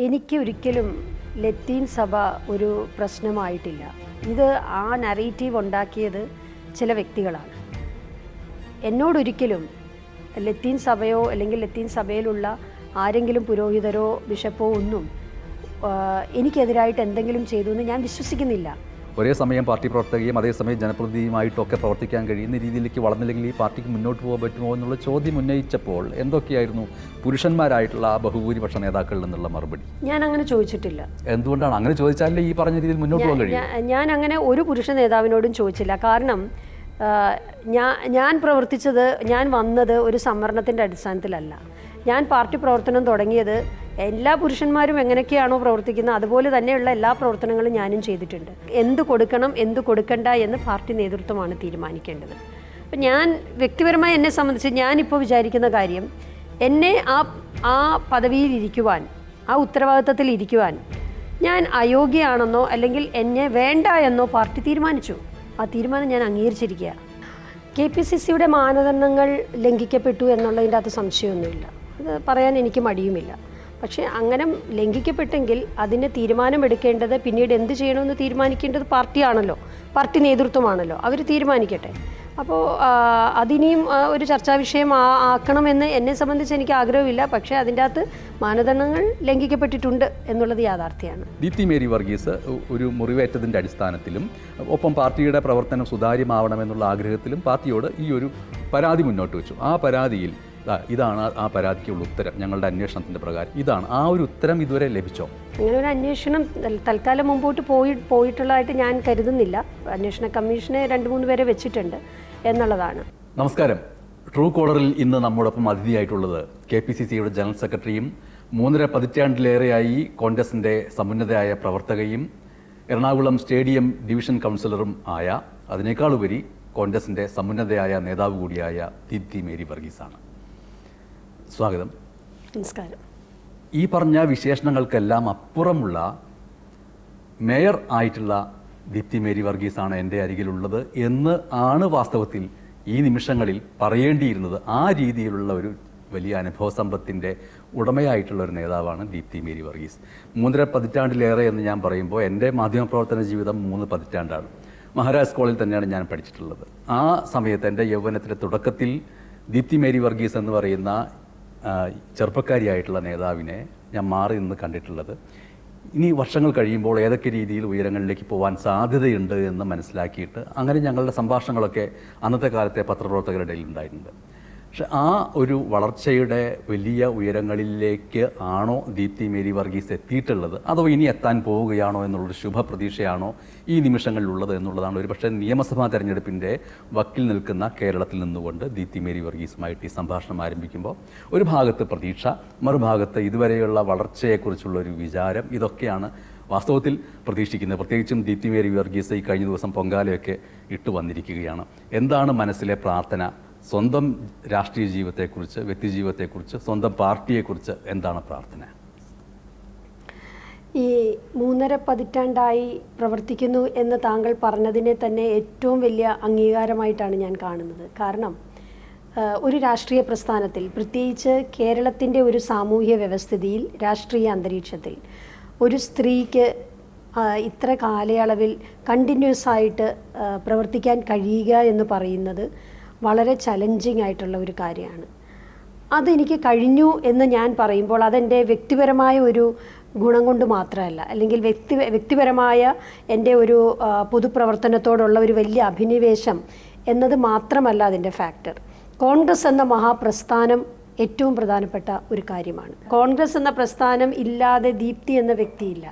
എനിക്ക് ഒരിക്കലും ലത്തീൻ സഭ ഒരു പ്രശ്നമായിട്ടില്ല. ഇത് ആ നറേറ്റീവ് ഉണ്ടാക്കിയത് ചില വ്യക്തികളാണ്. എന്നോടൊരിക്കലും ലത്തീൻ സഭയോ അല്ലെങ്കിൽ ലത്തീൻ സഭയിലുള്ള ആരെങ്കിലും പുരോഹിതരോ ബിഷപ്പോ ഒന്നും എനിക്കെതിരായിട്ട് എന്തെങ്കിലും ചെയ്തു എന്ന് ഞാൻ വിശ്വസിക്കുന്നില്ല. ഒരേ സമയം പാർട്ടി പ്രവർത്തകയും അതേസമയം ജനപ്രതിനിധിയുമായിട്ടൊക്കെ പ്രവർത്തിക്കാൻ കഴിയുന്ന രീതിയിലേക്ക് വളർന്നില്ലെങ്കിൽ ഈ പാർട്ടിക്ക് മുന്നോട്ട് പോകാൻ പറ്റുമോ എന്നുള്ള ചോദ്യം ഉന്നയിച്ചപ്പോൾ എന്തൊക്കെയായിരുന്നു പുരുഷന്മാരായിട്ടുള്ള ആ ബഹുഭൂരിപക്ഷ നേതാക്കളിൽ നിന്നുള്ള മറുപടി? ഞാൻ അങ്ങനെ ചോദിച്ചിട്ടില്ല. എന്തുകൊണ്ടാണ് അങ്ങനെ ചോദിച്ചാലേ ഈ പറഞ്ഞ രീതിയിൽ മുന്നോട്ട് പോകാൻ കഴിയും? ഞാൻ അങ്ങനെ ഒരു പുരുഷ നേതാവിനോടും ചോദിച്ചില്ല. കാരണം ഞാൻ പ്രവർത്തിച്ചത്, ഞാൻ വന്നത് ഒരു സംവരണത്തിൻ്റെ അടിസ്ഥാനത്തിലല്ല. ഞാൻ പാർട്ടി പ്രവർത്തനം തുടങ്ങിയത് എല്ലാ പുരുഷന്മാരും എങ്ങനെയൊക്കെയാണോ പ്രവർത്തിക്കുന്നത് അതുപോലെ തന്നെയുള്ള എല്ലാ പ്രവർത്തനങ്ങളും ഞാനും ചെയ്തിട്ടുണ്ട്. എന്ത് കൊടുക്കണം എന്ത് കൊടുക്കണ്ട എന്ന് പാർട്ടി നേതൃത്വമാണ് തീരുമാനിക്കേണ്ടത്. അപ്പം ഞാൻ വ്യക്തിപരമായി എന്നെ സംബന്ധിച്ച് ഞാനിപ്പോൾ വിചാരിക്കുന്ന കാര്യം, എന്നെ ആ പദവിയിൽ ഇരിക്കുവാൻ, ആ ഉത്തരവാദിത്തത്തിൽ ഇരിക്കുവാൻ ഞാൻ അയോഗ്യയാണെന്നോ അല്ലെങ്കിൽ എന്നെ വേണ്ട എന്നോ പാർട്ടി തീരുമാനിച്ചു. ആ തീരുമാനം ഞാൻ അംഗീകരിച്ചിരിക്കുക. KPCCയുടെ മാനദണ്ഡങ്ങൾ ലംഘിക്കപ്പെട്ടു എന്നുള്ളതിൻ്റെ അകത്ത് സംശയമൊന്നുമില്ല. അത് പറയാൻ എനിക്ക് മടിയുമില്ല. പക്ഷേ അങ്ങനെ ലംഘിക്കപ്പെട്ടെങ്കിൽ അതിന് തീരുമാനമെടുക്കേണ്ടത്, പിന്നീട് എന്ത് ചെയ്യണമെന്ന് തീരുമാനിക്കേണ്ടത് പാർട്ടിയാണല്ലോ, പാർട്ടി നേതൃത്വമാണല്ലോ. അവർ തീരുമാനിക്കട്ടെ. അപ്പോൾ അതിനെയും ഒരു ചർച്ചാ വിഷയം ആക്കണമെന്ന് എന്നെ സംബന്ധിച്ച് എനിക്ക് ആഗ്രഹമില്ല. പക്ഷേ അതിൻ്റെ അകത്ത് മാനദണ്ഡങ്ങൾ ലംഘിക്കപ്പെട്ടിട്ടുണ്ട് എന്നുള്ളത് യാഥാർത്ഥ്യമാണ്. ദീപ്തി മേരി വർഗീസ് ഒരു മുറിവേറ്റതിൻ്റെ അടിസ്ഥാനത്തിലും ഒപ്പം പാർട്ടിയുടെ പ്രവർത്തനം സുതാര്യമാവണമെന്നുള്ള ആഗ്രഹത്തിലും പാർട്ടിയോട് ഈ ഒരു പരാതി മുന്നോട്ട് വെച്ചു. ആ പരാതിയിൽ ഇതാണ് ആ പരാതിക്കുള്ള ഉത്തരം, ഞങ്ങളുടെ അന്വേഷണത്തിൻ്റെ പ്രകാരം ഇതാണ്. ആ ഒരു ഉത്തരം ഇതുവരെ ലഭിച്ചോ? അങ്ങനെ ഒരു അന്വേഷണം തൽക്കാലം മുമ്പോട്ട് പോയിട്ടുള്ളതായിട്ട് ഞാൻ കരുതുന്നില്ല. അന്വേഷണ കമ്മീഷനെ 2-3 പേരെ വെച്ചിട്ടുണ്ട് എന്നുള്ളതാണ്. നമസ്കാരം. ട്രൂ കോളറിൽ ഇന്ന് നമ്മോടൊപ്പം അതിഥിയായിട്ടുള്ളത് KPCCയുടെ ജനറൽ സെക്രട്ടറിയും 3.5 പതിറ്റാണ്ടിലേറെയായി കോൺഗ്രസിൻ്റെ സമുന്നതയായ പ്രവർത്തകയും എറണാകുളം സ്റ്റേഡിയം ഡിവിഷൻ കൗൺസിലറും ആയ, അതിനേക്കാളുപരി കോൺഗ്രസിൻ്റെ സമുന്നതയായ നേതാവ് കൂടിയായ ദീപ്തി മേരി വർഗീസാണ്. സ്വാഗതം. നമസ്കാരം. ഈ പറഞ്ഞ വിശേഷണങ്ങൾക്കെല്ലാം അപ്പുറമുള്ള മേയർ ആയിട്ടുള്ള ദീപ്തി മേരി വർഗീസാണ് എൻ്റെ അരികിലുള്ളത് എന്ന് ആണ് വാസ്തവത്തിൽ ഈ നിമിഷങ്ങളിൽ പറയേണ്ടിയിരുന്നത്. ആ രീതിയിലുള്ള ഒരു വലിയ അനുഭവ സമ്പത്തിൻ്റെ ഉടമയായിട്ടുള്ള ഒരു നേതാവാണ് ദീപ്തി മേരി വർഗീസ്. 3.5 പതിറ്റാണ്ടിലേറെ എന്ന് ഞാൻ പറയുമ്പോൾ എൻ്റെ മാധ്യമപ്രവർത്തന ജീവിതം 3 പതിറ്റാണ്ടാണ്. മഹാരാജ് കോളേജിൽ തന്നെയാണ് ഞാൻ പഠിച്ചിട്ടുള്ളത്. ആ സമയത്ത് എൻ്റെ യൗവനത്തിൻ്റെ തുടക്കത്തിൽ ദീപ്തി മേരി വർഗീസ് എന്ന് പറയുന്ന ചെറുപ്പക്കാരിയായിട്ടുള്ള നേതാവിനെ ഞാൻ മാറി നിന്ന് കണ്ടിട്ടുള്ളത്. ഇനി വർഷങ്ങൾ കഴിയുമ്പോൾ ഏതൊക്കെ രീതിയിൽ ഉയരങ്ങളിലേക്ക് പോകാൻ സാധ്യതയുണ്ട് എന്ന് മനസ്സിലാക്കിയിട്ട് അങ്ങനെ ഞങ്ങളുടെ സംഭാഷണങ്ങളൊക്കെ അന്നത്തെ കാലത്തെ പത്രപ്രവർത്തകരുടെ ഇടയിൽ ഉണ്ടായിട്ടുണ്ട്. പക്ഷെ ആ ഒരു വളർച്ചയുടെ വലിയ ഉയരങ്ങളിലേക്ക് ആണോ ദീപ്തി മേരി വർഗീസ് എത്തിയിട്ടുള്ളത്, അതോ ഇനി എത്താൻ പോവുകയാണോ എന്നുള്ളൊരു ശുഭപ്രതീക്ഷയാണോ ഈ നിമിഷങ്ങളിലുള്ളത് എന്നുള്ളതാണ് ഒരു പക്ഷേ നിയമസഭാ തെരഞ്ഞെടുപ്പിൻ്റെ വക്കിൽ നിൽക്കുന്ന കേരളത്തിൽ നിന്നുകൊണ്ട് ദീപ്തി മേരി വർഗീസുമായിട്ട് ഈ സംഭാഷണം ആരംഭിക്കുമ്പോൾ ഒരു ഭാഗത്ത് പ്രതീക്ഷ, മറുഭാഗത്ത് ഇതുവരെയുള്ള വളർച്ചയെക്കുറിച്ചുള്ളൊരു വിചാരം, ഇതൊക്കെയാണ് വാസ്തവത്തിൽ പ്രതീക്ഷിക്കുന്നത്. പ്രത്യേകിച്ചും ദീപ്തി മേരി വർഗീസ് ഈ കഴിഞ്ഞ ദിവസം പൊങ്കാലയൊക്കെ ഇട്ട് വന്നിരിക്കുകയാണ്. എന്താണ് മനസ്സിലെ പ്രാർത്ഥന? സ്വന്തം രാഷ്ട്രീയ ജീവിതത്തെക്കുറിച്ച്, വ്യക്തിജീവിതത്തെക്കുറിച്ച്, സ്വന്തം പാർട്ടിയെക്കുറിച്ച് എന്താണ് പ്രാർത്ഥന? ഈ 3.5 പതിറ്റാണ്ടായി പ്രവർത്തിക്കുന്നു എന്ന് താങ്കൾ പറഞ്ഞതിനെ തന്നെ ഏറ്റവും വലിയ അംഗീകാരമായിട്ടാണ് ഞാൻ കാണുന്നത്. കാരണം ഒരു രാഷ്ട്രീയ പ്രസ്ഥാനത്തിൽ, പ്രത്യേകിച്ച് കേരളത്തിൻ്റെ ഒരു സാമൂഹ്യ വ്യവസ്ഥിതിയിൽ, രാഷ്ട്രീയ അന്തരീക്ഷത്തിൽ ഒരു സ്ത്രീക്ക് ഇത്ര കാലയളവിൽ കണ്ടിന്യൂസ് ആയിട്ട് പ്രവർത്തിക്കാൻ കഴിയുക എന്ന് പറയുന്നത് വളരെ ചലഞ്ചിങ് ആയിട്ടുള്ള ഒരു കാര്യമാണ്. അതെനിക്ക് കഴിഞ്ഞു എന്ന് ഞാൻ പറയുമ്പോൾ അതെൻ്റെ വ്യക്തിപരമായ ഒരു ഗുണം കൊണ്ട് മാത്രമല്ല, അല്ലെങ്കിൽ വ്യക്തിപരമായ എൻ്റെ ഒരു പൊതുപ്രവർത്തനത്തോടുള്ള ഒരു വലിയ അഭിനിവേശം എന്നത് മാത്രമല്ല അതിൻ്റെ ഫാക്ടർ. കോൺഗ്രസ് എന്ന മഹാപ്രസ്ഥാനം ഏറ്റവും പ്രധാനപ്പെട്ട ഒരു കാര്യമാണ്. കോൺഗ്രസ് എന്ന പ്രസ്ഥാനം ഇല്ലാതെ ദീപ്തി എന്ന വ്യക്തിയില്ല.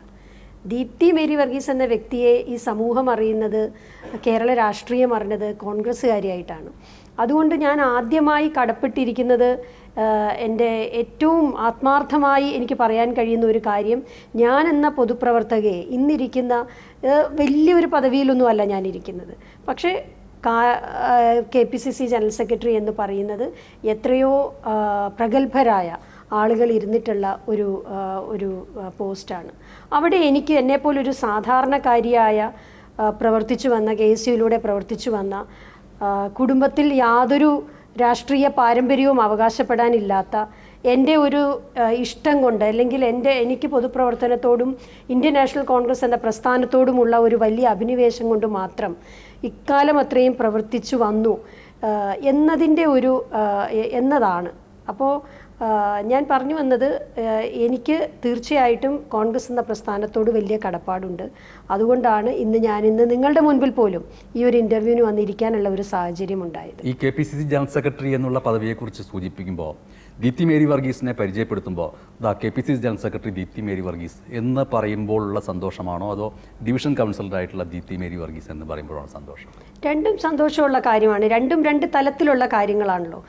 ദീപ്തി മേരി വർഗീസ് എന്ന വ്യക്തിയെ ഈ സമൂഹം അറിയുന്നത്, കേരള രാഷ്ട്രീയം അറിഞ്ഞത് കോൺഗ്രസ്സുകാരിയായിട്ടാണ്. അതുകൊണ്ട് ഞാൻ ആദ്യമായി കടപ്പെട്ടിരിക്കുന്നത്, എൻ്റെ ഏറ്റവും ആത്മാർത്ഥമായി എനിക്ക് പറയാൻ കഴിയുന്ന ഒരു കാര്യം, ഞാൻ എന്ന പൊതുപ്രവർത്തകയെ, ഇന്നിരിക്കുന്ന വലിയൊരു പദവിയിലൊന്നുമല്ല ഞാനിരിക്കുന്നത്, പക്ഷേ KPCC ജനറൽ സെക്രട്ടറി എന്ന് പറയുന്നത് എത്രയോ പ്രഗത്ഭരായ ആളുകൾ ഇരുന്നിട്ടുള്ള ഒരു പോസ്റ്റാണ്. അവിടെ എനിക്ക് എന്നെപ്പോലൊരു സാധാരണക്കാരിയായ പ്രവർത്തിച്ചു വന്ന, KSUയിലൂടെ പ്രവർത്തിച്ചു വന്ന, കുടുംബത്തിൽ യാതൊരു രാഷ്ട്രീയ പാരമ്പര്യവും അവകാശപ്പെടാനില്ലാത്ത എൻ്റെ ഒരു ഇഷ്ടം കൊണ്ട്, അല്ലെങ്കിൽ എനിക്ക് പൊതുപ്രവർത്തനത്തോടും ഇന്ത്യൻ നാഷണൽ കോൺഗ്രസ് എന്ന പ്രസ്ഥാനത്തോടുമുള്ള ഒരു വലിയ അഭിനിവേശം കൊണ്ട് മാത്രം ഇക്കാലം അത്രയും പ്രവർത്തിച്ചു വന്നു എന്നതാണ്. അപ്പോൾ ഞാൻ പറഞ്ഞു വന്നത്, എനിക്ക് തീർച്ചയായിട്ടും കോൺഗ്രസ് എന്ന പ്രസ്ഥാനത്തോട് വലിയ കടപ്പാടുണ്ട്. അതുകൊണ്ടാണ് ഇന്ന് നിങ്ങളുടെ മുൻപിൽ പോലും ഈ ഒരു ഇൻ്റർവ്യൂവിന് വന്നിരിക്കാനുള്ള ഒരു സാഹചര്യം ഉണ്ടായത്. ഈ KPCC ജനറൽ സെക്രട്ടറി എന്നുള്ള പദവിയെക്കുറിച്ച് സൂചിപ്പിക്കുമ്പോൾ ദീപ്തി മേരി വർഗീസിനെ പരിചയപ്പെടുത്തുമ്പോൾ KPCC general secretary Deepthi Mary Varghese എന്ന് പറയുമ്പോഴുള്ള സന്തോഷമാണോ, അതോ ഡിവിഷൻ കൗൺസിലറായിട്ടുള്ള ദീപ്തി മേരി വർഗീസ് എന്ന് പറയുമ്പോഴാണ് സന്തോഷം? രണ്ടും സന്തോഷമുള്ള കാര്യമാണ്. രണ്ടും രണ്ട് തലത്തിലുള്ള കാര്യങ്ങളാണല്ലോ.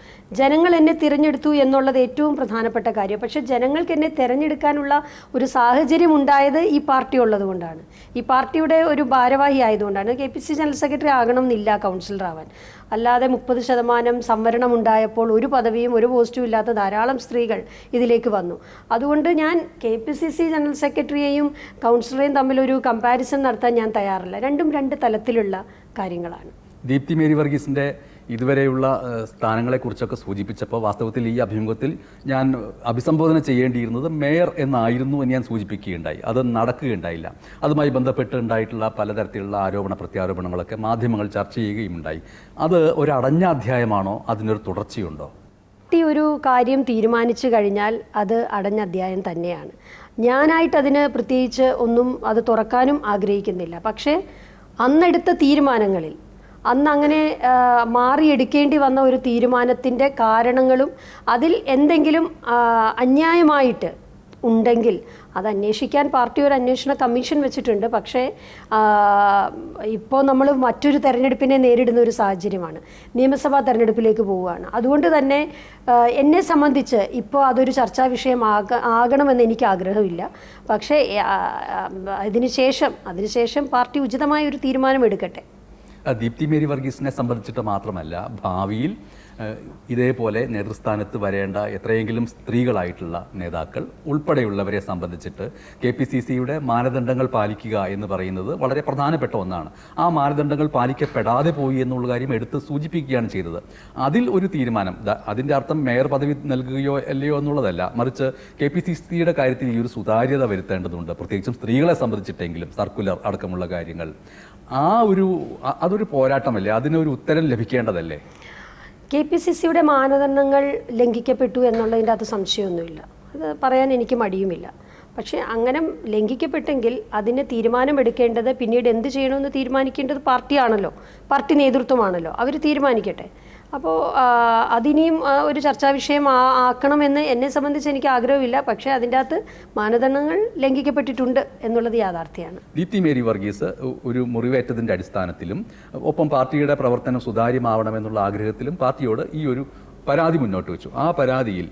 ജനങ്ങൾ എന്നെ തിരഞ്ഞെടുത്തു എന്നുള്ളത് ഏറ്റവും പ്രധാനപ്പെട്ട കാര്യം. പക്ഷേ ജനങ്ങൾക്ക് എന്നെ തിരഞ്ഞെടുക്കാനുള്ള ഒരു സാഹചര്യം ഉണ്ടായത് ഈ പാർട്ടി ഉള്ളത് കൊണ്ടാണ്, ഈ പാർട്ടിയുടെ ഒരു ഭാരവാഹി ആയതുകൊണ്ടാണ്. KPCC ജനറൽ സെക്രട്ടറി ആകണം എന്നില്ല കൗൺസിലർ ആവാൻ. അല്ലാതെ 30% സംവരണം ഉണ്ടായപ്പോൾ ഒരു പദവിയും ഒരു പോസ്റ്റും ഇല്ലാത്ത ധാരാളം സ്ത്രീകൾ ഇതിലേക്ക് വന്നു. അതുകൊണ്ട് ഞാൻ KPCC ജനറൽ സെക്രട്ടറിയെയും കൗൺസിലറെയും തമ്മിലൊരു കമ്പാരിസൺ നടത്താൻ ഞാൻ തയ്യാറില്ല. രണ്ടും രണ്ട് തലത്തിലുള്ള കാര്യങ്ങളാണ്. ദീപ്തി മേരി വർഗീസിൻ്റെ ഇതുവരെയുള്ള സ്ഥാനങ്ങളെക്കുറിച്ചൊക്കെ സൂചിപ്പിച്ചപ്പോൾ വാസ്തവത്തിൽ ഈ അഭിമുഖത്തിൽ ഞാൻ അഭിസംബോധന ചെയ്യേണ്ടിയിരുന്നത് മേയർ എന്നായിരുന്നു എന്ന് ഞാൻ സൂചിപ്പിക്കുകയുണ്ടായി. അത് നടക്കുകയുണ്ടായില്ല. അതുമായി ബന്ധപ്പെട്ട് ഉണ്ടായിട്ടുള്ള പലതരത്തിലുള്ള ആരോപണ പ്രത്യാരോപണങ്ങളൊക്കെ മാധ്യമങ്ങൾ ചർച്ച ചെയ്യുകയുമുണ്ടായി. അത് ഒരു അടഞ്ഞ അധ്യായമാണോ, അതിനൊരു തുടർച്ചയുണ്ടോ? ഒരു കാര്യം തീരുമാനിച്ചു കഴിഞ്ഞാൽ അത് അടഞ്ഞ അധ്യായം തന്നെയാണ്. ഞാനായിട്ട് അതിന് പ്രത്യേകിച്ച് ഒന്നും അത് തുറക്കാനും ആഗ്രഹിക്കുന്നില്ല. പക്ഷേ അന്നെടുത്ത തീരുമാനങ്ങളിൽ, അന്ന് അങ്ങനെ മാറിയെടുക്കേണ്ടി വന്ന ഒരു തീരുമാനത്തിൻ്റെ കാരണങ്ങളും അതിൽ എന്തെങ്കിലും അന്യായമായിട്ട് ഉണ്ടെങ്കിൽ അത് അന്വേഷിക്കാൻ പാർട്ടി ഒരു അന്വേഷണ കമ്മീഷൻ വെച്ചിട്ടുണ്ട്. പക്ഷേ ഇപ്പോൾ നമ്മൾ മറ്റൊരു തെരഞ്ഞെടുപ്പിനെ നേരിടുന്ന ഒരു സാഹചര്യമാണ്. നിയമസഭാ തെരഞ്ഞെടുപ്പിലേക്ക് പോവുകയാണ്. അതുകൊണ്ട് തന്നെ എന്നെ സംബന്ധിച്ച് ഇപ്പോൾ അതൊരു ചർച്ചാ വിഷയം ആകണമെന്ന് എനിക്ക് ആഗ്രഹമില്ല. പക്ഷേ അതിനുശേഷം പാർട്ടി ഉചിതമായ ഒരു തീരുമാനം എടുക്കട്ടെ. ദീപ്തി മേരി വർഗീസിനെ സംബന്ധിച്ചിട്ട് മാത്രമല്ല, ഭാവിയിൽ ഇതേപോലെ നേതൃസ്ഥാനത്ത് വരേണ്ട എത്രയെങ്കിലും സ്ത്രീകളായിട്ടുള്ള നേതാക്കൾ ഉൾപ്പെടെയുള്ളവരെ സംബന്ധിച്ചിട്ട് KPCCയുടെ മാനദണ്ഡങ്ങൾ പാലിക്കുക എന്ന് പറയുന്നത് വളരെ പ്രധാനപ്പെട്ട ഒന്നാണ്. ആ മാനദണ്ഡങ്ങൾ പാലിക്കപ്പെടാതെ പോയി എന്നുള്ള കാര്യം എടുത്ത് സൂചിപ്പിക്കുകയാണ് ചെയ്തത്. അതിൽ ഒരു തീരുമാനം, അതിൻ്റെ അർത്ഥം മേയർ പദവി നൽകുകയോ അല്ലയോ എന്നുള്ളതല്ല, മറിച്ച് KPCCയുടെ കാര്യത്തിൽ ഈ ഒരു സുതാര്യത വരുത്തേണ്ടതുണ്ട്. പ്രത്യേകിച്ചും സ്ത്രീകളെ സംബന്ധിച്ചിട്ടെങ്കിലും സർക്കുലർ അടക്കമുള്ള കാര്യങ്ങൾ അതൊരു പോരാട്ടമല്ലേ? അതിനൊരു ഉത്തരം ലഭിക്കേണ്ടതല്ലേ? KPCCയുടെ മാനദണ്ഡങ്ങൾ ലംഘിക്കപ്പെട്ടു എന്നുള്ളതിൻ്റെ അകത്ത് സംശയമൊന്നുമില്ല. അത് പറയാൻ എനിക്ക് മടിയുമില്ല. പക്ഷേ അങ്ങനെ ലംഘിക്കപ്പെട്ടെങ്കിൽ അതിന് തീരുമാനമെടുക്കേണ്ടത്, പിന്നീട് എന്ത് ചെയ്യണമെന്ന് തീരുമാനിക്കേണ്ടത് പാർട്ടിയാണല്ലോ, പാർട്ടി നേതൃത്വമാണല്ലോ. അവർ തീരുമാനിക്കട്ടെ. അപ്പോൾ അതിനെയും ഒരു ചർച്ചാ വിഷയം ആക്കണമെന്ന് എന്നെ സംബന്ധിച്ച് എനിക്ക് ആഗ്രഹമില്ല. പക്ഷേ അതിൻ്റെ അകത്ത് മാനദണ്ഡങ്ങൾ ലംഘിക്കപ്പെട്ടിട്ടുണ്ട് എന്നുള്ളത് യാഥാർത്ഥ്യമാണ്. ദീപ്തി മേരി വർഗീസ് ഒരു മുറിവേറ്റതിൻ്റെ അടിസ്ഥാനത്തിലും ഒപ്പം പാർട്ടിയുടെ പ്രവർത്തനം സുതാര്യമാവണമെന്നുള്ള ആഗ്രഹത്തിലും പാർട്ടിയോട് ഈ ഒരു പരാതി മുന്നോട്ട് വെച്ചു. ആ പരാതിയിൽ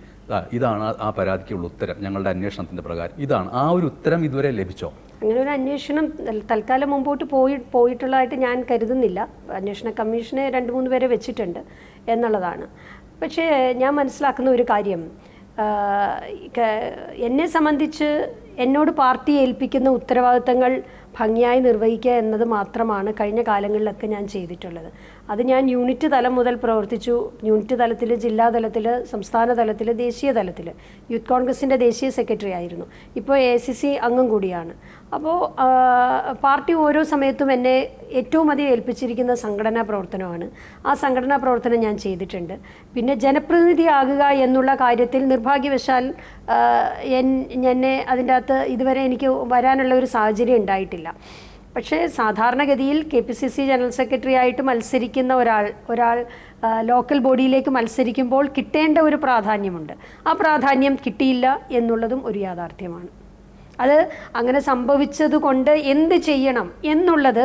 ഇതാണ് ആ പരാതിക്കുള്ള ഉത്തരം, ഞങ്ങളുടെ അന്വേഷണത്തിൻ്റെ പ്രകാരം ഇതാണ്. ആ ഒരു ഉത്തരം ഇതുവരെ ലഭിച്ചോ? അങ്ങനെ ഒരു അന്വേഷണം തൽക്കാലം മുമ്പോട്ട് പോയിട്ടുള്ളതായിട്ട് ഞാൻ കരുതുന്നില്ല. അന്വേഷണ കമ്മീഷനെ 2-3 പേരെ വെച്ചിട്ടുണ്ട് എന്നുള്ളതാണ്. പക്ഷേ ഞാൻ മനസ്സിലാക്കുന്ന ഒരു കാര്യം, എന്നെ സംബന്ധിച്ച് എന്നോട് പാർട്ടി ഏൽപ്പിക്കുന്ന ഉത്തരവാദിത്തങ്ങൾ ഭംഗിയായി നിർവഹിക്കുക എന്നത് മാത്രമാണ് കഴിഞ്ഞ കാലങ്ങളിലൊക്കെ ഞാൻ ചെയ്തിട്ടുള്ളത്. അത് ഞാൻ യൂണിറ്റ് തലം മുതൽ പ്രവർത്തിച്ചു. യൂണിറ്റ് തലത്തിൽ, ജില്ലാ തലത്തിൽ, സംസ്ഥാന തലത്തിൽ, ദേശീയ തലത്തിൽ യൂത്ത് കോൺഗ്രസിൻ്റെ ദേശീയ സെക്രട്ടറി ആയിരുന്നു. ഇപ്പോൾ AICC അംഗം കൂടിയാണ്. അപ്പോൾ പാർട്ടി ഓരോ സമയത്തും എന്നെ ഏറ്റവും അധികം ഏൽപ്പിച്ചിരിക്കുന്ന സംഘടനാ പ്രവർത്തനമാണ്. ആ സംഘടനാ പ്രവർത്തനം ഞാൻ ചെയ്തിട്ടുണ്ട്. പിന്നെ ജനപ്രതിനിധിയാകുക എന്നുള്ള കാര്യത്തിൽ നിർഭാഗ്യവശാൽ എന്നെ അതിൻ്റെ അകത്ത് ഇതുവരെ എനിക്ക് വരാനുള്ള ഒരു സാഹചര്യം ഉണ്ടായിട്ടില്ല. പക്ഷേ സാധാരണഗതിയിൽ KPCC ജനറൽ സെക്രട്ടറി ആയിട്ട് മത്സരിക്കുന്ന ഒരാൾ ലോക്കൽ ബോഡിയിലേക്ക് മത്സരിക്കുമ്പോൾ കിട്ടേണ്ട ഒരു പ്രാധാന്യമുണ്ട്. ആ പ്രാധാന്യം കിട്ടിയില്ല എന്നുള്ളതും ഒരു യാഥാർത്ഥ്യമാണ്. അത് അങ്ങനെ സംഭവിച്ചതുകൊണ്ട് എന്ത് ചെയ്യണം എന്നുള്ളത്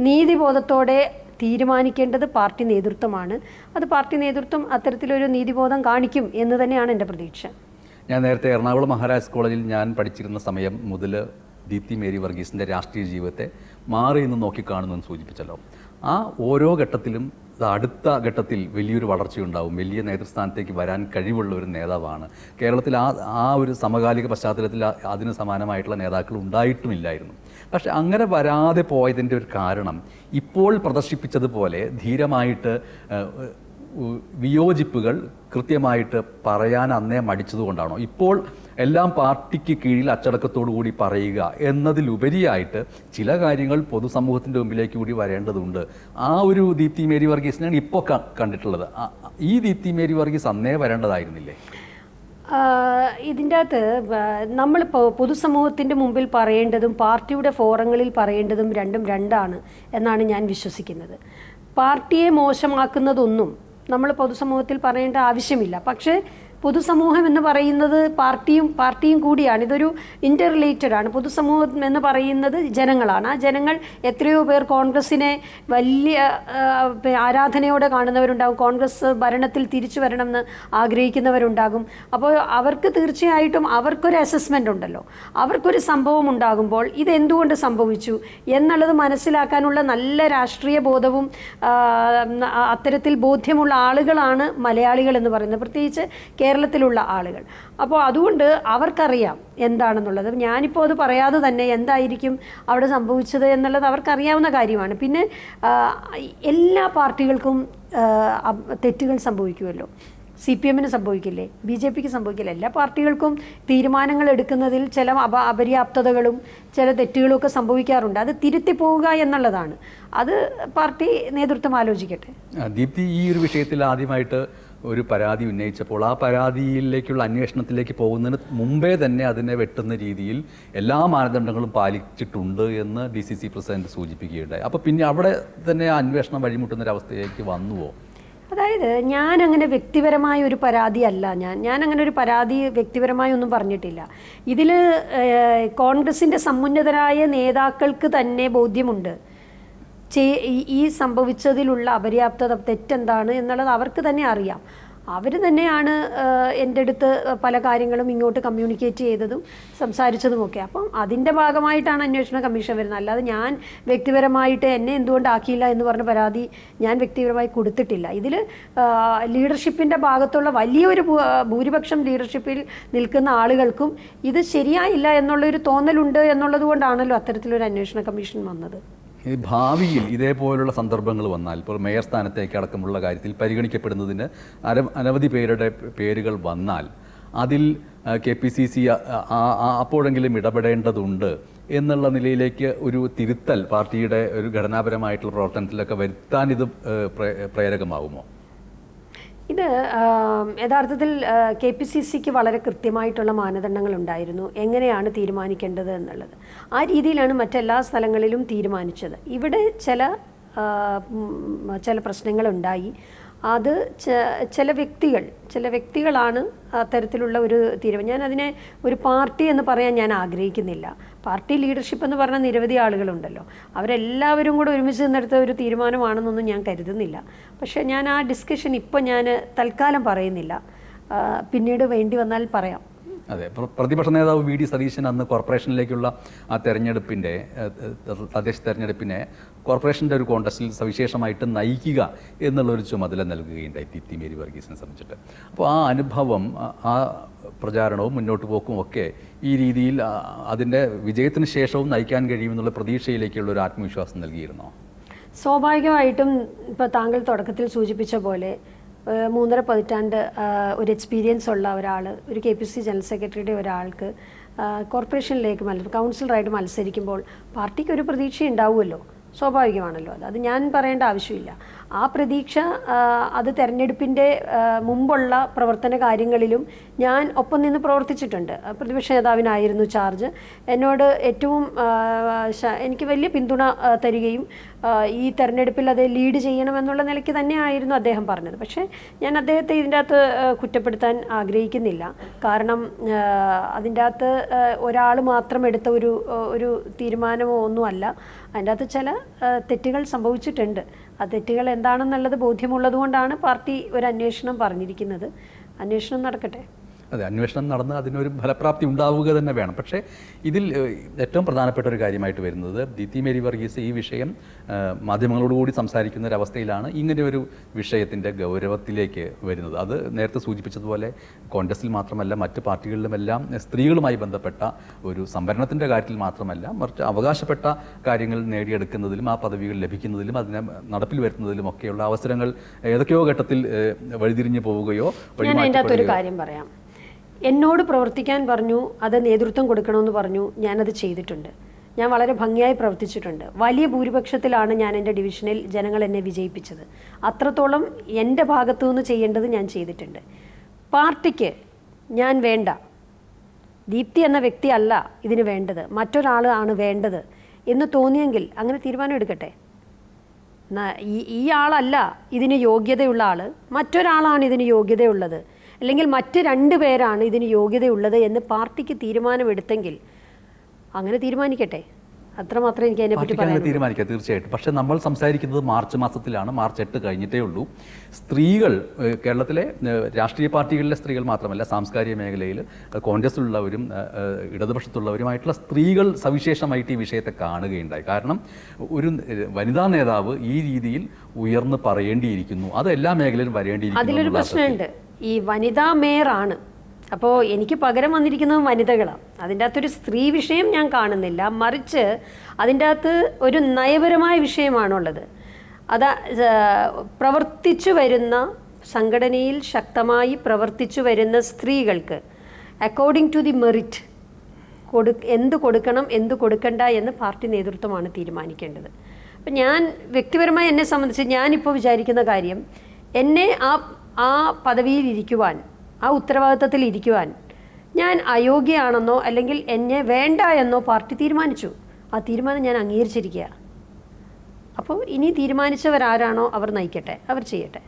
നീതിബോധത്തോടെ തീരുമാനിക്കേണ്ടത് പാർട്ടി നേതൃത്വമാണ്. അത് പാർട്ടി നേതൃത്വം അത്തരത്തിലൊരു നീതിബോധം കാണിക്കും എന്ന് തന്നെയാണ് എൻ്റെ പ്രതീക്ഷ. ഞാൻ നേരത്തെ എറണാകുളം മഹാരാജാസ് കോളേജിൽ ഞാൻ പഠിച്ചിരുന്ന സമയം മുതൽ ദീപ്തി മേരി വർഗീസിൻ്റെ രാഷ്ട്രീയ ജീവിതത്തെ മാറി നിന്ന് നോക്കിക്കാണുമെന്ന് സൂചിപ്പിച്ചല്ലോ. ആ ഓരോ ഘട്ടത്തിലും അടുത്ത ഘട്ടത്തിൽ വലിയൊരു വളർച്ചയുണ്ടാവും, വലിയ നേതൃസ്ഥാനത്തേക്ക് വരാൻ കഴിവുള്ള ഒരു നേതാവാണ്. കേരളത്തിൽ ആ ഒരു സമകാലിക പശ്ചാത്തലത്തിൽ അതിന് സമാനമായിട്ടുള്ള നേതാക്കൾ ഉണ്ടായിട്ടുമില്ലായിരുന്നു. പക്ഷെ അങ്ങനെ വരാതെ പോയതിൻ്റെ ഒരു കാരണം ഇപ്പോൾ പ്രദർശിപ്പിച്ചതുപോലെ ധീരമായിട്ട് വിയോജിപ്പുകൾ കൃത്യമായിട്ട് പറയാൻ അന്നേ മടിച്ചതുകൊണ്ടാണോ? ഇപ്പോൾ എല്ലാം പാർട്ടിക്ക് കീഴിൽ അച്ചടക്കത്തോടു കൂടി പറയുക എന്നതിലുപരിയായിട്ട് ചില കാര്യങ്ങൾ പൊതുസമൂഹത്തിൻ്റെ മുമ്പിലേക്ക് കൂടി വരേണ്ടതുണ്ട്. ആ ഒരു ദീപ്തി മേരി വർഗീസിനെയാണ് ഇപ്പോൾ കണ്ടിട്ടുള്ളത്. ഈ ദീപ്തി മേരി വർഗീസ് അന്നേ വരേണ്ടതായിരുന്നില്ലേ? ഇതിൻ്റെ അകത്ത് നമ്മളിപ്പോൾ പൊതുസമൂഹത്തിൻ്റെ മുമ്പിൽ പറയേണ്ടതും പാർട്ടിയുടെ ഫോറങ്ങളിൽ പറയേണ്ടതും രണ്ടാണ് എന്നാണ് ഞാൻ വിശ്വസിക്കുന്നത്. പാർട്ടിയെ മോശമാക്കുന്നതൊന്നും നമ്മൾ പൊതുസമൂഹത്തിൽ പറയേണ്ട ആവശ്യമില്ല. പക്ഷേ പൊതുസമൂഹം എന്ന് പറയുന്നത് പാർട്ടിയും കൂടിയാണ്. ഇതൊരു ഇൻ്റർ റിലേറ്റഡ് ആണ്. പൊതുസമൂഹം എന്ന് പറയുന്നത് ജനങ്ങളാണ്. ആ ജനങ്ങൾ എത്രയോ പേർ കോൺഗ്രസിനെ വലിയ ആരാധനയോടെ കാണുന്നവരുണ്ടാകും. കോൺഗ്രസ് ഭരണത്തിൽ തിരിച്ചു വരണമെന്ന് ആഗ്രഹിക്കുന്നവരുണ്ടാകും. അപ്പോൾ അവർക്ക് തീർച്ചയായിട്ടും അവർക്കൊരു അസസ്മെൻ്റ് ഉണ്ടല്ലോ. അവർക്കൊരു സംഭവം ഉണ്ടാകുമ്പോൾ ഇതെന്തുകൊണ്ട് സംഭവിച്ചു എന്നുള്ളത് മനസ്സിലാക്കാനുള്ള നല്ല രാഷ്ട്രീയ ബോധവും അത്തരത്തിൽ ബോധ്യമുള്ള ആളുകളാണ് മലയാളികൾ എന്ന് പറയുന്നത്, പ്രത്യേകിച്ച് കേരളത്തിലുള്ള ആളുകൾ. അപ്പോൾ അതുകൊണ്ട് അവർക്കറിയാം എന്താണെന്നുള്ളത്. ഞാനിപ്പോൾ അത് പറയാതെ തന്നെ എന്തായിരിക്കും അവിടെ സംഭവിച്ചത് എന്നുള്ളത് അവർക്കറിയാവുന്ന കാര്യമാണ്. പിന്നെ എല്ലാ പാർട്ടികൾക്കും തെറ്റുകൾ സംഭവിക്കുമല്ലോ. CPM-ന് സംഭവിക്കില്ലേ, BJP-ക്ക് സംഭവിക്കില്ല. എല്ലാ പാർട്ടികൾക്കും തീരുമാനങ്ങൾ എടുക്കുന്നതിൽ ചില അപര്യാപ്തതകളും ചില തെറ്റുകളും ഒക്കെ സംഭവിക്കാറുണ്ട്. അത് തിരുത്തി പോവുക എന്നുള്ളതാണ്. അത് പാർട്ടി നേതൃത്വം ആലോചിക്കട്ടെ. ദീപ്തി, ഈ ഒരു വിഷയത്തിൽ ആദ്യമായിട്ട് ഒരു പരാതി ഉന്നയിച്ചപ്പോൾ ആ പരാതിയിലേക്കുള്ള അന്വേഷണത്തിലേക്ക് പോകുന്നതിന് മുമ്പേ തന്നെ അതിനെ വെട്ടുന്ന രീതിയിൽ എല്ലാ മാനദണ്ഡങ്ങളും പാലിച്ചിട്ടുണ്ട് എന്ന് DCC പ്രസിഡന്റ് സൂചിപ്പിക്കുകയുണ്ടായി. അപ്പോൾ പിന്നെ അവിടെ തന്നെ അന്വേഷണം വഴിമുട്ടുന്നൊരവസ്ഥയിലേക്ക് വന്നുവോ? അതായത് ഞാനങ്ങനെ വ്യക്തിപരമായ ഒരു പരാതി അല്ല, ഞാനങ്ങനെ ഒരു പരാതി വ്യക്തിപരമായി ഒന്നും പറഞ്ഞിട്ടില്ല. ഇതിൽ കോൺഗ്രസിൻ്റെ സമുന്നതരായ നേതാക്കൾക്ക് തന്നെ ബോധ്യമുണ്ട് ഈ സംഭവിച്ചതിലുള്ള അപര്യാപ്തത തെറ്റെന്താണ് എന്നുള്ളത് അവർക്ക് തന്നെ അറിയാം. അവർ തന്നെയാണ് എൻ്റെ അടുത്ത് പല കാര്യങ്ങളും ഇങ്ങോട്ട് കമ്മ്യൂണിക്കേറ്റ് ചെയ്തതും സംസാരിച്ചതുമൊക്കെ. അപ്പം അതിൻ്റെ ഭാഗമായിട്ടാണ് അന്വേഷണ കമ്മീഷൻ വരുന്നത്. അല്ലാതെ ഞാൻ വ്യക്തിപരമായിട്ട് എന്നെ എന്തുകൊണ്ടാക്കിയില്ല എന്ന് പറഞ്ഞ പരാതി ഞാൻ വ്യക്തിപരമായി കൊടുത്തിട്ടില്ല. ഇതിൽ ലീഡർഷിപ്പിൻ്റെ ഭാഗത്തുള്ള വലിയൊരു ഭൂരിപക്ഷം ലീഡർഷിപ്പിൽ നിൽക്കുന്ന ആളുകൾക്കും ഇത് ശരിയായില്ല എന്നുള്ളൊരു തോന്നലുണ്ട് എന്നുള്ളത് കൊണ്ടാണല്ലോ അത്തരത്തിലൊരു അന്വേഷണ കമ്മീഷൻ വന്നത്. ഭാവിയിൽ ഇതേപോലുള്ള സന്ദർഭങ്ങൾ വന്നാൽ, ഇപ്പോൾ മേയർ സ്ഥാനത്തേക്ക് അടക്കമുള്ള കാര്യത്തിൽ പരിഗണിക്കപ്പെടുന്നതിന് അനവധി പേരുടെ പേരുകൾ വന്നാൽ അതിൽ KPCC അപ്പോഴെങ്കിലും ഇടപെടേണ്ടതുണ്ട് എന്നുള്ള നിലയിലേക്ക് ഒരു തിരുത്തൽ പാർട്ടിയുടെ ഒരു ഘടനാപരമായിട്ടുള്ള പ്രവർത്തനത്തിലൊക്കെ വരുത്താൻ ഇത് പ്രേരകമാകുമോ? ഇത് യഥാർത്ഥത്തിൽ KPCCക്ക് വളരെ കൃത്യമായിട്ടുള്ള മാനദണ്ഡങ്ങൾ ഉണ്ടായിരുന്നു എങ്ങനെയാണ് തീരുമാനിക്കേണ്ടത് എന്നുള്ളത്. ആ രീതിയിലാണ് മറ്റെല്ലാ സ്ഥലങ്ങളിലും തീരുമാനിച്ചത്. ഇവിടെ ചില പ്രശ്നങ്ങളുണ്ടായി. അത് ചില വ്യക്തികളാണ് അത്തരത്തിലുള്ള ഒരു തീരുമാനം. ഞാൻ അതിനെ ഒരു പാർട്ടി എന്ന് പറയാൻ ഞാൻ ആഗ്രഹിക്കുന്നില്ല. പാർട്ടി ലീഡർഷിപ്പ് എന്ന് പറഞ്ഞാൽ നിരവധി ആളുകളുണ്ടല്ലോ. അവരെല്ലാവരും കൂടെ ഒരുമിച്ച് നിന്നെടുത്ത ഒരു തീരുമാനമാണെന്നൊന്നും ഞാൻ കരുതുന്നില്ല. പക്ഷേ ഞാൻ ആ ഡിസ്കഷൻ ഇപ്പോൾ ഞാൻ തൽക്കാലം പറയുന്നില്ല. പിന്നീട് വേണ്ടി വന്നാൽ പറയാം. അതെ, പ്രതിപക്ഷ നേതാവ് VD സതീശൻ അന്ന് കോർപ്പറേഷനിലേക്കുള്ള ആ തെരഞ്ഞെടുപ്പിൻ്റെ തദ്ദേശ തെരഞ്ഞെടുപ്പിനെ കോർപ്പറേഷൻ്റെ ഒരു കോൺടെസ്റ്റിൽ സവിശേഷമായിട്ട് നയിക്കുക എന്നുള്ളൊരു ചുമതല നൽകുകയുണ്ടായി ദീപ്തി മേരി വർഗീസിനെ സംബന്ധിച്ചിട്ട്. അപ്പോൾ ആ അനുഭവം, ആ പ്രചാരണവും മുന്നോട്ട് പോക്കും ഒക്കെ ഈ രീതിയിൽ അതിൻ്റെ വിജയത്തിന് ശേഷവും നയിക്കാൻ കഴിയുമെന്നുള്ള പ്രതീക്ഷയിലേക്കുള്ള ഒരു ആത്മവിശ്വാസം നൽകിയിരുന്നോ? സ്വാഭാവികമായിട്ടും ഇപ്പോൾ താങ്കൾ തുടക്കത്തിൽ സൂചിപ്പിച്ച പോലെ 3.5 പതിറ്റാണ്ട് ഒരു എക്സ്പീരിയൻസ് ഉള്ള ഒരാൾ, ഒരു KPCC ജനറൽ സെക്രട്ടറിയുടെ ഒരാൾക്ക് കോർപ്പറേഷനിലേക്ക് കൗൺസിലറായിട്ട് മത്സരിക്കുമ്പോൾ പാർട്ടിക്ക് ഒരു പ്രതീക്ഷ ഉണ്ടാവുമല്ലോ, സ്വാഭാവികമാണല്ലോ. അത് ഞാൻ പറയേണ്ട ആവശ്യമില്ല. ആ പ്രതീക്ഷ അത് തെരഞ്ഞെടുപ്പിൻ്റെ മുമ്പുള്ള പ്രവർത്തന കാര്യങ്ങളിലും ഞാൻ ഒപ്പം നിന്ന് പ്രവർത്തിച്ചിട്ടുണ്ട്. പ്രതിപക്ഷ നേതാവിനായിരുന്നു ചാർജ്. എന്നോട് ഏറ്റവും എനിക്ക് വലിയ പിന്തുണ തരികയും ഈ തെരഞ്ഞെടുപ്പിൽ അത് ലീഡ് ചെയ്യണമെന്നുള്ള നിലയ്ക്ക് തന്നെയായിരുന്നു അദ്ദേഹം പറഞ്ഞത്. പക്ഷേ ഞാൻ അദ്ദേഹത്തെ ഇതിൻ്റെ അകത്ത് കുറ്റപ്പെടുത്താൻ ആഗ്രഹിക്കുന്നില്ല. കാരണം അതിൻ്റെ അകത്ത് ഒരാൾ മാത്രം എടുത്ത ഒരു തീരുമാനമോ ഒന്നുമല്ല. അതിൻ്റെ അകത്ത് ചില തെറ്റുകൾ സംഭവിച്ചിട്ടുണ്ട്. ആ തെറ്റുകൾ എന്താണെന്നുള്ളത് ബോധ്യമുള്ളത് കൊണ്ടാണ് പാർട്ടി ഒരു അന്വേഷണം പറഞ്ഞിരിക്കുന്നത്. അന്വേഷണം നടക്കട്ടെ. അതെ, അന്വേഷണം നടന്ന് അതിനൊരു ഫലപ്രാപ്തി ഉണ്ടാവുക തന്നെ വേണം. പക്ഷേ ഇതിൽ ഏറ്റവും പ്രധാനപ്പെട്ട ഒരു കാര്യമായിട്ട് വരുന്നത് ദീപ്തി മേരി വർഗീസ് ഈ വിഷയം മാധ്യമങ്ങളോടുകൂടി സംസാരിക്കുന്ന ഒരവസ്ഥയിലാണ് ഇങ്ങനെ ഒരു വിഷയത്തിൻ്റെ ഗൗരവത്തിലേക്ക് വരുന്നത്. അത് നേരത്തെ സൂചിപ്പിച്ചതുപോലെ കോൺഗ്രസിൽ മാത്രമല്ല മറ്റ് പാർട്ടികളിലുമെല്ലാം സ്ത്രീകളുമായി ബന്ധപ്പെട്ട ഒരു സംവരണത്തിൻ്റെ കാര്യത്തിൽ മാത്രമല്ല, മറിച്ച് അവകാശപ്പെട്ട കാര്യങ്ങൾ നേടിയെടുക്കുന്നതിലും ആ പദവികൾ ലഭിക്കുന്നതിലും അതിനെ നടപ്പിൽ വരുത്തുന്നതിലും ഒക്കെയുള്ള അവസരങ്ങൾ ഏതൊക്കെയോ ഘട്ടത്തിൽ വഴിതിരിഞ്ഞു പോവുകയോ ഒരു കാര്യം പറയാം. എന്നോട് പ്രവർത്തിക്കാൻ പറഞ്ഞു, അത് നേതൃത്വം കൊടുക്കണമെന്ന് പറഞ്ഞു, ഞാനത് ചെയ്തിട്ടുണ്ട്. ഞാൻ വളരെ ഭംഗിയായി പ്രവർത്തിച്ചിട്ടുണ്ട്. വലിയ ഭൂരിപക്ഷത്തിലാണ് ഞാൻ എൻ്റെ ഡിവിഷനിൽ ജനങ്ങൾ എന്നെ വിജയിപ്പിച്ചത്. അത്രത്തോളം എൻ്റെ ഭാഗത്തു നിന്ന് ചെയ്യേണ്ടത് ഞാൻ ചെയ്തിട്ടുണ്ട്. പാർട്ടിക്ക് ഞാൻ വേണ്ട, ദീപ്തി എന്ന വ്യക്തി അല്ല ഇതിന് വേണ്ടത്, മറ്റൊരാൾ ആണ് വേണ്ടത് എന്ന് തോന്നിയെങ്കിൽ അങ്ങനെ തീരുമാനം എടുക്കട്ടെ. ഈ ആളല്ല ഇതിന് യോഗ്യതയുള്ള ആൾ, മറ്റൊരാളാണ് ഇതിന് യോഗ്യതയുള്ളത്, അല്ലെങ്കിൽ മറ്റ് 2 പേരാണ് ഇതിന് യോഗ്യതയുള്ളത് എന്ന് പാർട്ടിക്ക് തീരുമാനമെടുത്തെങ്കിൽ അങ്ങനെ തീരുമാനിക്കട്ടെ. അത്രമാത്രം എനിക്ക് അതിനെപ്പറ്റി പറയാം. തീരുമാനിക്കാം, തീർച്ചയായിട്ടും. പക്ഷേ നമ്മൾ സംസാരിക്കുന്നത് മാർച്ച് മാസത്തിലാണ്. മാർച്ച് 8 കഴിഞ്ഞിട്ടേ ഉള്ളൂ. സ്ത്രീകൾ, കേരളത്തിലെ രാഷ്ട്രീയ പാർട്ടികളിലെ സ്ത്രീകൾ മാത്രമല്ല, സാംസ്കാരിക മേഖലയിൽ കോൺഗ്രസിലുള്ളവരും ഇടതുപക്ഷത്തുള്ളവരുമായിട്ടുള്ള സ്ത്രീകൾ സവിശേഷമായിട്ട് ഈ വിഷയത്തെ കാണുകയുണ്ടായി. കാരണം ഒരു വനിതാ നേതാവ് ഈ രീതിയിൽ ഉയർന്ന് പറയേണ്ടിയിരിക്കുന്നു, അത് എല്ലാ മേഖലയിലും വരേണ്ടിയിരിക്കുന്നു. അതിലൊരു പ്രശ്നമുണ്ട്. ഈ വനിതാ മേയറാണ്, അപ്പോൾ എനിക്ക് പകരം വന്നിരിക്കുന്നത് വനിതകളാണ്. അതിൻ്റെ അകത്തൊരു സ്ത്രീ വിഷയം ഞാൻ കാണുന്നില്ല, മറിച്ച് അതിൻ്റെ അകത്ത് ഒരു നയപരമായ വിഷയമാണുള്ളത്. അത് പ്രവർത്തിച്ചു വരുന്ന സംഘടനയിൽ ശക്തമായി പ്രവർത്തിച്ചു വരുന്ന സ്ത്രീകൾക്ക് അക്കോർഡിംഗ് ടു ദി മെറിറ്റ് എന്ത് കൊടുക്കണം എന്ത് കൊടുക്കണ്ട എന്ന് പാർട്ടി നേതൃത്വമാണ് തീരുമാനിക്കേണ്ടത്. അപ്പം ഞാൻ വ്യക്തിപരമായി എന്നെ സംബന്ധിച്ച് ഞാനിപ്പോൾ വിചാരിക്കുന്ന കാര്യം, എന്നെ ആ പദവിയിൽ ഇരിക്കുവാൻ, ആ ഉത്തരവാദിത്തത്തിൽ ഇരിക്കുവാൻ ഞാൻ അയോഗ്യയാണെന്നോ അല്ലെങ്കിൽ എന്നെ വേണ്ട എന്നോ പാർട്ടി തീരുമാനിച്ചു. ആ തീരുമാനം ഞാൻ അംഗീകരിച്ചിരിക്കുക. അപ്പോൾ ഇനി തീരുമാനിച്ചവരാരാണോ അവർ നയിക്കട്ടെ, അവർ ചെയ്യട്ടെ.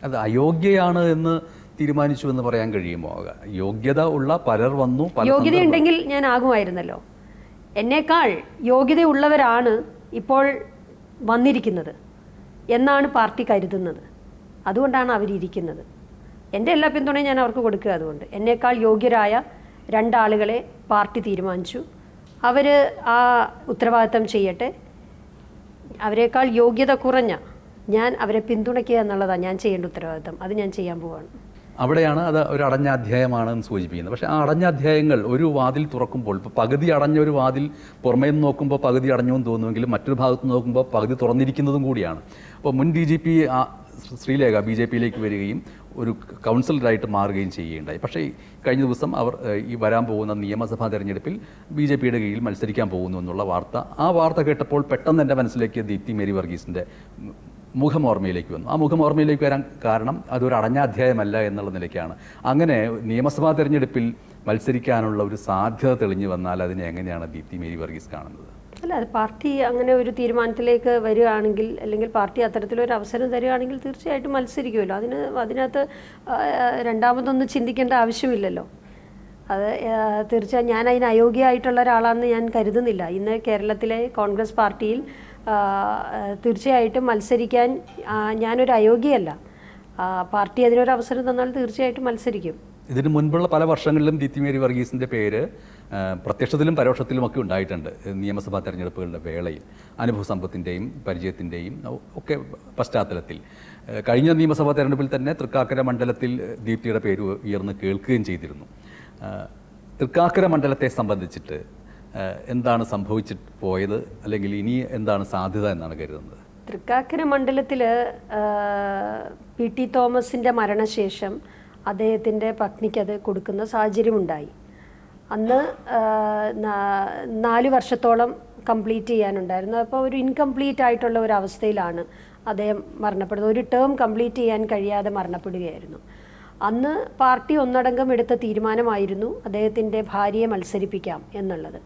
അത് അയോഗ്യയാണ് എന്ന് തീരുമാനിച്ചു എന്ന് പറയാൻ കഴിയുമോ? യോഗ്യത ഉള്ള പലർ വന്നു. യോഗ്യതയുണ്ടെങ്കിൽ ഞാൻ ആകുമായിരുന്നല്ലോ. എന്നേക്കാൾ യോഗ്യതയുള്ളവരാണ് ഇപ്പോൾ വന്നിരിക്കുന്നത് എന്നാണ് പാർട്ടി കരുതുന്നത്. അതുകൊണ്ടാണ് അവരിയ്ക്കുന്നത്. എൻ്റെ എല്ലാ പിന്തുണയും ഞാൻ അവർക്ക് കൊടുക്കുക. അതുകൊണ്ട് എന്നേക്കാൾ യോഗ്യരായ 2 ആളുകളെ പാർട്ടി തീരുമാനിച്ചു. അവർ ആ ഉത്തരവാദിത്തം ചെയ്യട്ടെ. അവരെക്കാൾ യോഗ്യത കുറഞ്ഞ ഞാൻ അവരെ പിന്തുണയ്ക്കുക എന്നുള്ളതാണ് ഞാൻ ചെയ്യേണ്ട ഉത്തരവാദിത്തം. അത് ഞാൻ ചെയ്യാൻ പോവുകയാണ്. അവിടെയാണ് അത് ഒരു അടഞ്ഞ അധ്യായമാണെന്ന് സൂചിപ്പിക്കുന്നത്. പക്ഷേ ആ അടഞ്ഞ അധ്യായങ്ങൾ ഒരു വാതിൽ തുറക്കുമ്പോൾ, ഇപ്പോൾ പകുതി അടഞ്ഞ ഒരു വാതിൽ പുറമേ നിന്ന് നോക്കുമ്പോൾ പകുതി അടഞ്ഞു എന്ന് തോന്നുമെങ്കിലും മറ്റൊരു ഭാഗത്ത് നോക്കുമ്പോൾ പകുതി തുറന്നിരിക്കുന്നതും കൂടിയാണ്. അപ്പോൾ മുൻ DGP ശ്രീലേഖ BJPയിലേക്ക് വരികയും ഒരു കൗൺസിലറായിട്ട് മാറുകയും ചെയ്യുകയുണ്ടായി. പക്ഷേ കഴിഞ്ഞ ദിവസം അവർ ഈ വരാൻ പോകുന്ന നിയമസഭാ തെരഞ്ഞെടുപ്പിൽ BJPയുടെ കീഴിൽ മത്സരിക്കാൻ പോകുന്നു എന്നുള്ള ആ വാർത്ത കേട്ടപ്പോൾ പെട്ടെന്ന് എൻ്റെ മനസ്സിലേക്ക് ദീപ്തി മേരി വർഗീസിൻ്റെ മുഖം ഓർമ്മയിലേക്ക് വന്നു. ആ മുഖം ഓർമ്മയിലേക്ക് വരാൻ കാരണം അതൊരു അടഞ്ഞ അധ്യായമല്ല എന്നുള്ള നിലയ്ക്കാണ്. അങ്ങനെ നിയമസഭാ തെരഞ്ഞെടുപ്പിൽ മത്സരിക്കാനുള്ള ഒരു സാധ്യത തെളിഞ്ഞു വന്നാൽ അതിനെ എങ്ങനെയാണ് ദീപ്തി മേരി വർഗീസ് കാണുന്നത്? അല്ല, അത് പാർട്ടി അങ്ങനെ ഒരു തീരുമാനത്തിലേക്ക് വരികയാണെങ്കിൽ, അല്ലെങ്കിൽ പാർട്ടി അത്തരത്തിലൊരു അവസരം തരികയാണെങ്കിൽ തീർച്ചയായിട്ടും മത്സരിക്കുമല്ലോ. അതിനകത്ത് രണ്ടാമതൊന്നും ചിന്തിക്കേണ്ട ആവശ്യമില്ലല്ലോ. അത് തീർച്ചയായും ഞാൻ അതിന് അയോഗ്യമായിട്ടുള്ള ഒരാളാണെന്ന് ഞാൻ കരുതുന്നില്ല. ഇന്ന് കേരളത്തിലെ കോൺഗ്രസ് പാർട്ടിയിൽ തീർച്ചയായിട്ടും മത്സരിക്കാൻ ഞാനൊരു അയോഗ്യയല്ല. പാർട്ടി അതിനൊരു അവസരം തന്നാൽ തീർച്ചയായിട്ടും മത്സരിക്കും. ഇതിനു മുൻപുള്ള പല വർഷങ്ങളിലും ദീപ്തി മേരി വർഗീസിൻ്റെ പേര് പ്രത്യക്ഷത്തിലും പരോക്ഷത്തിലുമൊക്കെ ഉണ്ടായിട്ടുണ്ട്. നിയമസഭാ തെരഞ്ഞെടുപ്പുകളുടെ വേളയിൽ അനുഭവ സമ്പത്തിൻ്റെയും പരിചയത്തിൻ്റെയും ഒക്കെ പശ്ചാത്തലത്തിൽ കഴിഞ്ഞ നിയമസഭാ തെരഞ്ഞെടുപ്പിൽ തന്നെ തൃക്കാക്കര മണ്ഡലത്തിൽ ദീപ്തിയുടെ പേര് ഉയർന്ന് കേൾക്കുകയും ചെയ്തിരുന്നു. തൃക്കാക്കര മണ്ഡലത്തെ സംബന്ധിച്ചിട്ട് എന്താണ് സംഭവിച്ചിട്ട് പോയത്, അല്ലെങ്കിൽ ഇനി എന്താണ് സാധ്യത എന്നാണ് കരുതുന്നത്? തൃക്കാക്കര മണ്ഡലത്തിൽ PT തോമസിൻ്റെ മരണശേഷം അദ്ദേഹത്തിൻ്റെ പത്നിക്ക് അത് കൊടുക്കുന്ന സാഹചര്യമുണ്ടായി. അന്ന് 4 വർഷത്തോളം കംപ്ലീറ്റ് ചെയ്യാനുണ്ടായിരുന്നു. അപ്പോൾ ഒരു ഇൻകംപ്ലീറ്റ് ആയിട്ടുള്ള ഒരു അവസ്ഥയിലാണ് അദ്ദേഹം മരണപ്പെടുന്നത്. ഒരു ടേം കംപ്ലീറ്റ് ചെയ്യാൻ കഴിയാതെ മരണപ്പെടുകയായിരുന്നു. അന്ന് പാർട്ടി ഒന്നടങ്കം എടുത്ത തീരുമാനമായിരുന്നു അദ്ദേഹത്തിൻ്റെ ഭാര്യയെ മത്സരിപ്പിക്കാം എന്നുള്ളത്.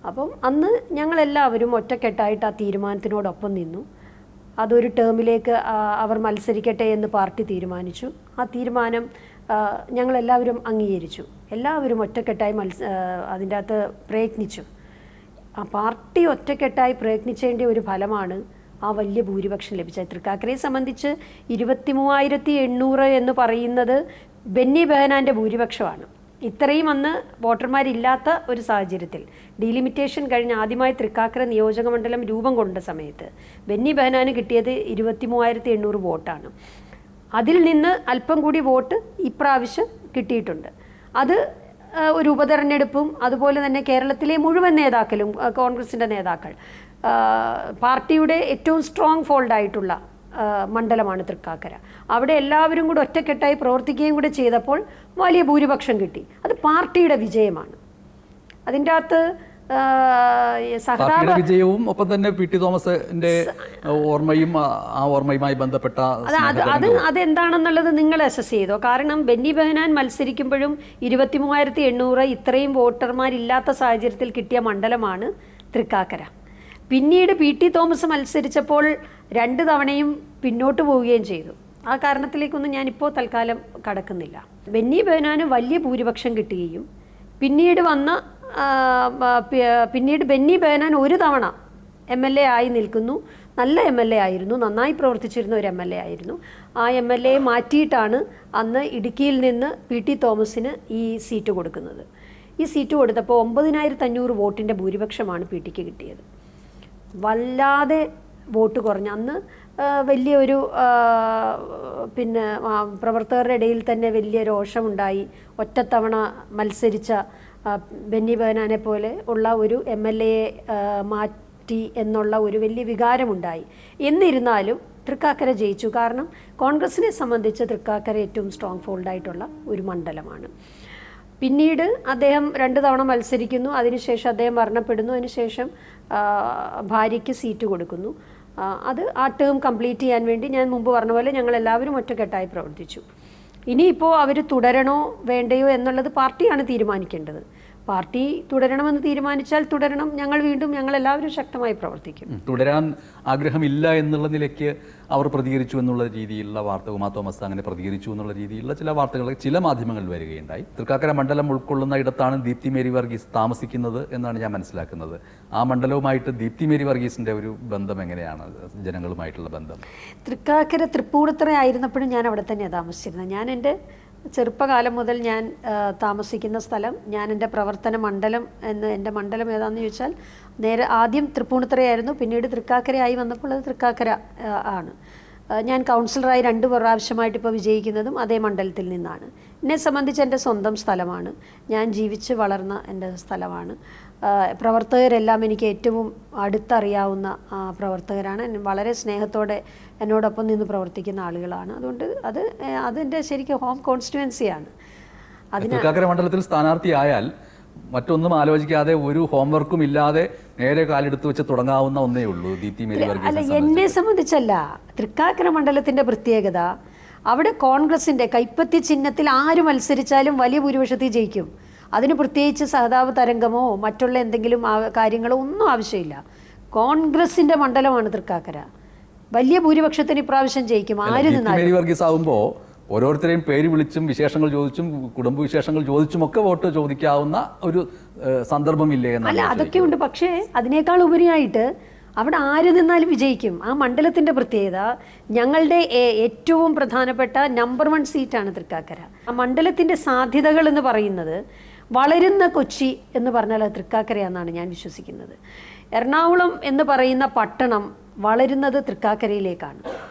അപ്പം അന്ന് ഞങ്ങളെല്ലാവരും ഒറ്റക്കെട്ടായിട്ട് ആ തീരുമാനത്തിനോടൊപ്പം നിന്നു. അതൊരു ടേമിലേക്ക് അവർ മത്സരിക്കട്ടെ എന്ന് പാർട്ടി തീരുമാനിച്ചു. ആ തീരുമാനം ഞങ്ങളെല്ലാവരും അംഗീകരിച്ചു. എല്ലാവരും ഒറ്റക്കെട്ടായി അതിൻ്റെ അകത്ത് പ്രയത്നിച്ചു. ആ പാർട്ടി ഒറ്റക്കെട്ടായി പ്രയത്നിച്ചതിൻ്റെ ഒരു ഫലമാണ് ആ വലിയ ഭൂരിപക്ഷം ലഭിച്ചത്. തൃക്കാക്കരയെ സംബന്ധിച്ച് 23,800 എന്ന് പറയുന്നത് ബെന്നി ബെഹനാൻ്റെ ഭൂരിപക്ഷമാണ്. ഇത്രയും അന്ന് വോട്ടർമാരില്ലാത്ത ഒരു സാഹചര്യത്തിൽ ഡീലിമിറ്റേഷൻ കഴിഞ്ഞ് ആദ്യമായി തൃക്കാക്കര നിയോജക മണ്ഡലം രൂപം കൊണ്ട സമയത്ത് ബെന്നി ബെഹനാന് കിട്ടിയത് 23,800 വോട്ടാണ്. അതിൽ നിന്ന് അല്പം കൂടി വോട്ട് ഇപ്രാവശ്യം കിട്ടിയിട്ടുണ്ട്. അത് ഒരു ഉപതെരഞ്ഞെടുപ്പും അതുപോലെ തന്നെ കേരളത്തിലെ മുഴുവൻ നേതാക്കളും കോൺഗ്രസിൻ്റെ നേതാക്കൾ പാർട്ടിയുടെ ഏറ്റവും സ്ട്രോങ് ഫോൾഡായിട്ടുള്ള മണ്ഡലമാണ് തൃക്കാക്കര. അവിടെ എല്ലാവരും കൂടെ ഒറ്റക്കെട്ടായി പ്രവർത്തിക്കുകയും കൂടെ ചെയ്തപ്പോൾ വലിയ ഭൂരിപക്ഷം കിട്ടി. അത് പാർട്ടിയുടെ വിജയമാണ്. അതിൻ്റെ അകത്ത് പാർട്ടിയുടെ വിജയവും ഒപ്പം തന്നെ പി ടി തോമസിന്റെ ഓർമ്മയും ആ ഓർമ്മയുമായി ബന്ധപ്പെട്ട അതെന്താണെന്നുള്ളത് നിങ്ങൾ അസസ് ചെയ്തോ? കാരണം ബെന്നി ബെഹനാൻ മത്സരിക്കുമ്പോഴും 23,800 ഇത്രയും വോട്ടർമാരില്ലാത്ത സാഹചര്യത്തിൽ കിട്ടിയ മണ്ഡലമാണ് തൃക്കാക്കര. പിന്നീട് പി ടി തോമസ് മത്സരിച്ചപ്പോൾ 2 തവണയും പിന്നോട്ട് പോവുകയും ചെയ്തു. ആ കാരണത്തിലേക്കൊന്നും ഞാനിപ്പോൾ തൽക്കാലം കടക്കുന്നില്ല. ബെന്നി ബെഹനാന് വലിയ ഭൂരിപക്ഷം കിട്ടുകയും പിന്നീട് ബെന്നി ബെഹനാൻ 1 തവണ MLA ആയി നിൽക്കുന്നു. നല്ല MLA ആയിരുന്നു, നന്നായി പ്രവർത്തിച്ചിരുന്ന ഒരു MLA ആയിരുന്നു. ആ MLA മാറ്റിയിട്ടാണ് അന്ന് ഇടുക്കിയിൽ നിന്ന് പി ടി തോമസിന് ഈ സീറ്റ് കൊടുക്കുന്നത്. ഈ സീറ്റ് കൊടുത്തപ്പോൾ 9,500 വോട്ടിൻ്റെ ഭൂരിപക്ഷമാണ് പി ടിക്ക് കിട്ടിയത്. വല്ലാതെ വോട്ട് കുറഞ്ഞ അന്ന് വലിയൊരു പിന്നെ പ്രവർത്തകരുടെ ഇടയിൽ തന്നെ വലിയ രോഷമുണ്ടായി. ഒറ്റത്തവണ മത്സരിച്ച ബെന്നി ബെഹനാനെ പോലെ ഉള്ള ഒരു MLA മാറ്റി എന്നുള്ള ഒരു വലിയ വികാരമുണ്ടായി. എന്നിരുന്നാലും തൃക്കാക്കര ജയിച്ചു. കാരണം കോൺഗ്രസിനെ സംബന്ധിച്ച് തൃക്കാക്കര ഏറ്റവും സ്ട്രോങ് ഫോൾഡായിട്ടുള്ള ഒരു മണ്ഡലമാണ്. പിന്നീട് അദ്ദേഹം 2 തവണ മത്സരിക്കുന്നു. അതിനുശേഷം അദ്ദേഹം മരണപ്പെടുന്നു. അതിനുശേഷം ഭാര്യയ്ക്ക് സീറ്റ് കൊടുക്കുന്നു. അത് ആ ടേം കംപ്ലീറ്റ് ചെയ്യാൻ വേണ്ടി ഞാൻ മുമ്പ് പറഞ്ഞ പോലെ ഞങ്ങളെല്ലാവരും ഒറ്റക്കെട്ടായി പ്രവർത്തിച്ചു. ഇനിയിപ്പോൾ അവർ തുടരണോ വേണ്ടയോ എന്നുള്ളത് പാർട്ടിയാണ് തീരുമാനിക്കേണ്ടത്. പാർട്ടി തുടരണമെന്ന് തീരുമാനിച്ചാൽ തുടരണം. ഞങ്ങളെല്ലാവരും ശക്തമായി പ്രവർത്തിക്കും. തുടരാൻ ആഗ്രഹമില്ല എന്നുള്ള നിലയ്ക്ക് അവർ പ്രതികരിച്ചു എന്നുള്ള രീതിയിലുള്ള വാർത്ത, ഉമാ തോമസ് അങ്ങനെ പ്രതികരിച്ചു എന്നുള്ള രീതിയിലുള്ള ചില വാർത്തകൾ ചില മാധ്യമങ്ങളിൽ വരികയുണ്ടായി. തൃക്കാക്കര മണ്ഡലം ഉൾക്കൊള്ളുന്ന ഇടത്താണ് ദീപ്തി മേരി വർഗീസ് താമസിക്കുന്നത് എന്നാണ് ഞാൻ മനസ്സിലാക്കുന്നത്. ആ മണ്ഡലവുമായിട്ട് ദീപ്തി മേരി വർഗീസിൻ്റെ ഒരു ബന്ധം എങ്ങനെയാണ്, ജനങ്ങളുമായിട്ടുള്ള ബന്ധം? തൃക്കാക്കര തൃപ്പൂണിത്തുറ ആയിരുന്നപ്പോഴും ഞാൻ അവിടെ തന്നെയാണ് താമസിച്ചിരുന്നത്. ഞാൻ എൻ്റെ ചെറുപ്പകാലം മുതൽ ഞാൻ താമസിക്കുന്ന സ്ഥലം, ഞാൻ എൻ്റെ പ്രവർത്തന മണ്ഡലം എൻ്റെ മണ്ഡലം ഏതാണെന്ന് ചോദിച്ചാൽ ആദ്യം തൃപ്പൂണിത്തുറയായിരുന്നു. പിന്നീട് തൃക്കാക്കരയായി വന്നപ്പോൾ അത് തൃക്കാക്കര ആണ്. ഞാൻ കൗൺസിലറായി 2 പ്രാവശ്യമായിട്ട് ഇപ്പോൾ വിജയിക്കുന്നതും അതേ മണ്ഡലത്തിൽ നിന്നാണ്. എന്നെ സംബന്ധിച്ച് എൻ്റെ സ്വന്തം സ്ഥലമാണ്, ഞാൻ ജീവിച്ച് വളർന്ന എൻ്റെ സ്ഥലമാണ്. പ്രവർത്തകരെല്ലാം എനിക്ക് ഏറ്റവും അടുത്തറിയാവുന്ന പ്രവർത്തകരാണ്. വളരെ സ്നേഹത്തോടെ എന്നോടൊപ്പം നിന്ന് പ്രവർത്തിക്കുന്ന ആളുകളാണ്. അതുകൊണ്ട് അതെൻ്റെ ശരിക്കും ഹോം കോൺസ്റ്റിറ്റ്യുവൻസിയാണ്. തൃക്കാക്കര മണ്ഡലത്തിൽ സ്ഥാനാർത്ഥിയായാൽ മറ്റൊന്നും ആലോചിക്കാതെ ഒരു ഹോംവർക്കും ഇല്ലാതെ നേരെ കാലെടുത്ത് വെച്ച് തുടങ്ങാവുന്ന ഒന്നേ ഉള്ളൂ ദീപ്തി മേരി വർഗീസിനെ അല്ല, എന്നെ സംബന്ധിച്ചല്ല. തൃക്കാക്കര മണ്ഡലത്തിൻ്റെ പ്രത്യേകത, അവിടെ കോൺഗ്രസിൻ്റെ കൈപ്പത്തി ചിഹ്നത്തിൽ ആര് മത്സരിച്ചാലും വലിയ ഭൂരിപക്ഷത്തിൽ ജയിക്കും. അതിന് പ്രത്യേകിച്ച് സഹതാപ തരംഗമോ മറ്റുള്ള എന്തെങ്കിലും കാര്യങ്ങളോ ഒന്നും ആവശ്യമില്ല. കോൺഗ്രസിൻ്റെ മണ്ഡലമാണ് തൃക്കാക്കര. വലിയ ഭൂരിപക്ഷത്തിന് ഇപ്രാവശ്യം ജയിക്കും ആര് നിന്നാലും. വർഗീസ് ആകുമ്പോൾ ഓരോരുത്തരെയും പേര് വിളിച്ചും വിശേഷങ്ങൾ ചോദിച്ചും കുടുംബ വിശേഷങ്ങൾ ചോദിച്ചും ഒക്കെ വോട്ട് ചോദിക്കാവുന്ന ഒരു സന്ദർഭമില്ലേ എന്നല്ല. അല്ല, അതൊക്കെ ഉണ്ട്. പക്ഷേ അതിനേക്കാൾ ഉപരിയായിട്ട് അവിടെ ആര് നിന്നാലും വിജയിക്കും. ആ മണ്ഡലത്തിൻ്റെ പ്രത്യേകത, ഞങ്ങളുടെ ഏറ്റവും പ്രധാനപ്പെട്ട നമ്പർ 1 സീറ്റാണ് തൃക്കാക്കര. ആ മണ്ഡലത്തിൻ്റെ സാധ്യതകൾ എന്ന് പറയുന്നത്, വളരുന്ന കൊച്ചി എന്ന് പറഞ്ഞാൽ അത് തൃക്കാക്കരയാണെന്നാണ് ഞാൻ വിശ്വസിക്കുന്നത്. എറണാകുളം എന്ന് പറയുന്ന പട്ടണം വളരുന്നത് തൃക്കാക്കരയിലേക്കാണ്.